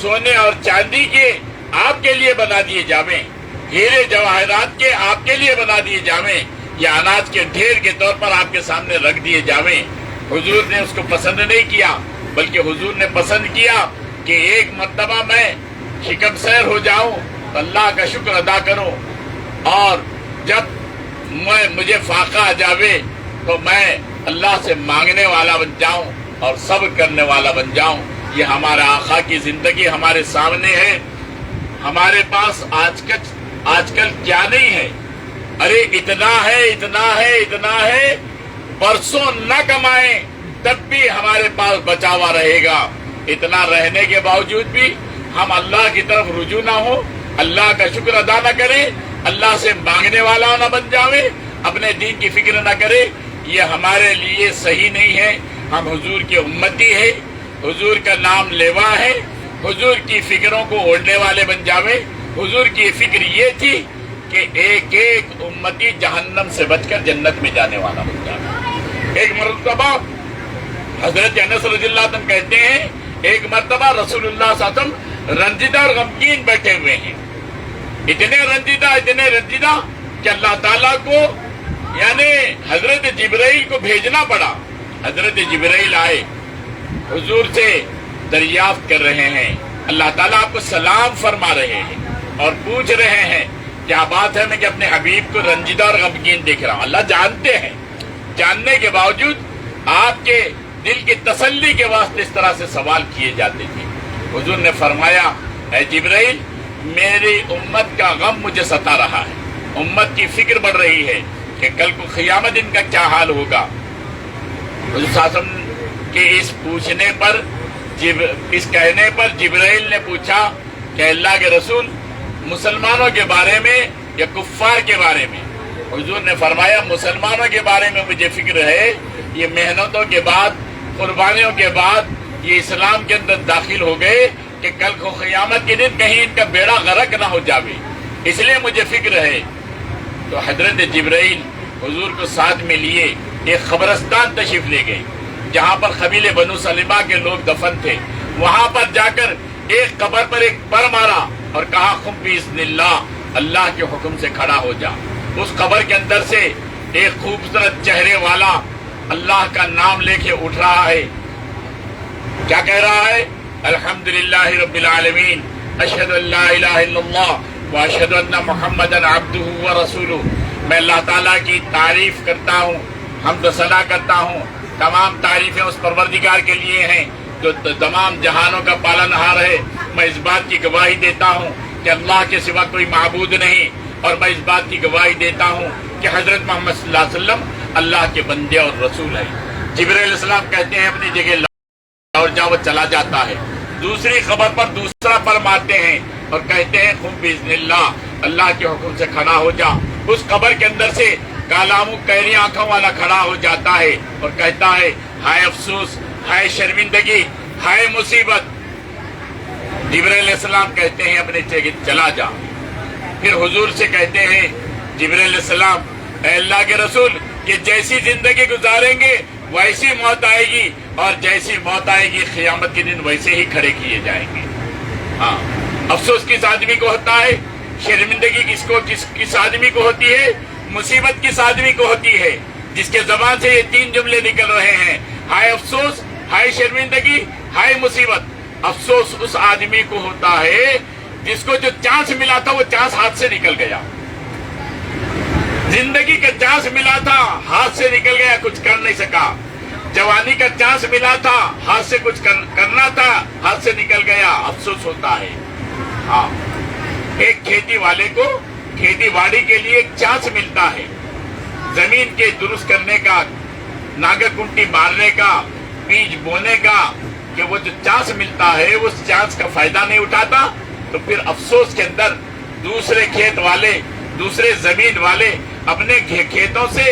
سونے اور چاندی کے آپ کے لیے بنا دیے جاویں، ہیرے جواہرات کے آپ کے لیے بنا دیے جاویں، یا اناج کے ڈھیر کے طور پر آپ کے سامنے رکھ دیے جاویں۔ حضور نے اس کو پسند نہیں کیا، بلکہ حضور نے پسند کیا کہ ایک مرتبہ میں شکم سیر ہو جاؤں، اللہ کا شکر ادا کروں، اور جب مجھے فاقہ آ جاوے تو میں اللہ سے مانگنے والا بن جاؤں اور صبر کرنے والا بن جاؤں۔ یہ ہمارا آقا کی زندگی ہمارے سامنے ہے۔ ہمارے پاس آج کل کیا نہیں ہے؟ ارے اتنا ہے، اتنا ہے، اتنا ہے، برسوں نہ کمائیں تب بھی ہمارے پاس بچا ہوا رہے گا۔ اتنا رہنے کے باوجود بھی ہم اللہ کی طرف رجوع نہ ہو، اللہ کا شکر ادا نہ کریں، اللہ سے مانگنے والا نہ بن جاوے، اپنے دین کی فکر نہ کرے، یہ ہمارے لیے صحیح نہیں ہے۔ ہم حضور کے امتی ہیں، حضور کا نام لیوا ہے، حضور کی فکروں کو اوڑھنے والے بن جاوے۔ حضور کی فکر یہ تھی کہ ایک ایک امتی جہنم سے بچ کر جنت میں جانے والا بن جاوے۔ ایک مرتبہ حضرت انس رضی اللہ عنہ کہتے ہیں، ایک مرتبہ رسول اللہ صلی اللہ علیہ وسلم رنجیدہ اور غمگین بیٹھے ہوئے ہیں، اتنے رنجیدہ کہ اللہ تعالیٰ کو یعنی حضرت جبرائیل کو بھیجنا پڑا۔ حضرت جبرائیل آئے، حضور سے دریافت کر رہے ہیں، اللہ تعالیٰ آپ کو سلام فرما رہے ہیں اور پوچھ رہے ہیں کیا بات ہے میں کہ اپنے حبیب کو رنجیدہ اور غمگین دیکھ رہا ہوں۔ اللہ جانتے ہیں، جاننے کے باوجود آپ کے دل کی تسلی کے واسطے اس طرح سے سوال کیے جاتے تھے۔ حضور نے فرمایا، اے جبرائیل، میری امت کا غم مجھے ستا رہا ہے، امت کی فکر بڑھ رہی ہے کہ کل کو قیامت ان کا کیا حال ہوگا۔ حضور صلی اللہ علیہ وسلم کے اس پوچھنے پر، اس کہنے پر جبرائیل نے پوچھا کہ اللہ کے رسول، مسلمانوں کے بارے میں یا کفار کے بارے میں؟ حضور نے فرمایا، مسلمانوں کے بارے میں مجھے فکر ہے، یہ محنتوں کے بعد، قربانیوں کے بعد یہ اسلام کے اندر داخل ہو گئے کہ کل کو قیامت کے دن کہیں ان کا بیڑا غرق نہ ہو جاوے، اس لیے مجھے فکر ہے۔ تو حضرت جبرائیل حضور کو ساتھ میں لیے ایک قبرستان تشریف لے گئے جہاں پر قبیلے بنو سلمہ کے لوگ دفن تھے۔ وہاں پر جا کر ایک قبر پر ایک پر مارا اور کہا، قم بإذن اللہ، اللہ کے حکم سے کھڑا ہو جا۔ اس قبر کے اندر سے ایک خوبصورت چہرے والا اللہ کا نام لے کے اٹھ رہا ہے۔ کیا کہہ رہا ہے؟ الحمدللہ رب العالمین، اشہد ان لا الہ الا اللہ واشہد ان محمدا عبدہ ورسولہ۔ میں اللہ تعالیٰ کی تعریف کرتا ہوں، حمد و ثنا کرتا ہوں، تمام تعریفیں اس پروردگار کے لیے ہیں جو تمام جہانوں کا پالنہار ہے۔ میں اس بات کی گواہی دیتا ہوں کہ اللہ کے سوا کوئی معبود نہیں، اور میں اس بات کی گواہی دیتا ہوں کہ حضرت محمد صلی اللہ علیہ وسلم اللہ کے بندے اور رسول ہیں۔ جبرائیل علیہ السلام کہتے ہیں اپنی جگہ اور جا، وہ چلا جاتا ہے۔ دوسری خبر پر دوسرا پر مارتے ہیں اور کہتے ہیں، قم بإذن اللہ، اللہ کے حکم سے کھڑا ہو جا۔ اس قبر کے اندر سے کالا منہ کیری آنکھوں والا کھڑا ہو جاتا ہے اور کہتا ہے، ہائے افسوس، ہائے شرمندگی، ہائے مصیبت۔ جبرائیل علیہ السلام کہتے ہیں اپنے جگہ چلا جا۔ پھر حضور سے کہتے ہیں جبرائیل علیہ السلام، اے اللہ کے رسول، کہ جیسی زندگی گزاریں گے ویسی موت آئے گی، اور جیسی موت آئے گی قیامت کے دن ویسے ہی کھڑے کیے جائیں گے۔ ہاں، افسوس کس آدمی کو ہوتا ہے، شرمندگی کس آدمی کو ہوتی ہے، مصیبت کس آدمی کو ہوتی ہے جس کے زبان سے یہ تین جملے نکل رہے ہیں، ہائے افسوس، ہائے شرمندگی، ہائے مصیبت۔ افسوس اس آدمی کو ہوتا ہے جس کو جو چانس ملا تھا وہ چانس ہاتھ سے نکل گیا، زندگی کا چانس ملا تھا ہاتھ سے نکل گیا، کچھ کر نہیں سکا۔ جوانی کا چانس ملا تھا ہاتھ سے کچھ کرنا تھا، ہاتھ سے نکل گیا، افسوس ہوتا ہے۔ ہاں، ایک کھیتی والے کو کھیتی باڑی کے لیے ایک چانس ملتا ہے، زمین کے درست کرنے کا، ناگر کنٹی مارنے کا، بیج بونے کا، کہ وہ جو چانس ملتا ہے اس چانس کا فائدہ نہیں اٹھاتا تو پھر افسوس کے اندر دوسرے کھیت والے، دوسرے زمین والے اپنے کھیتوں سے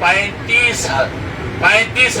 35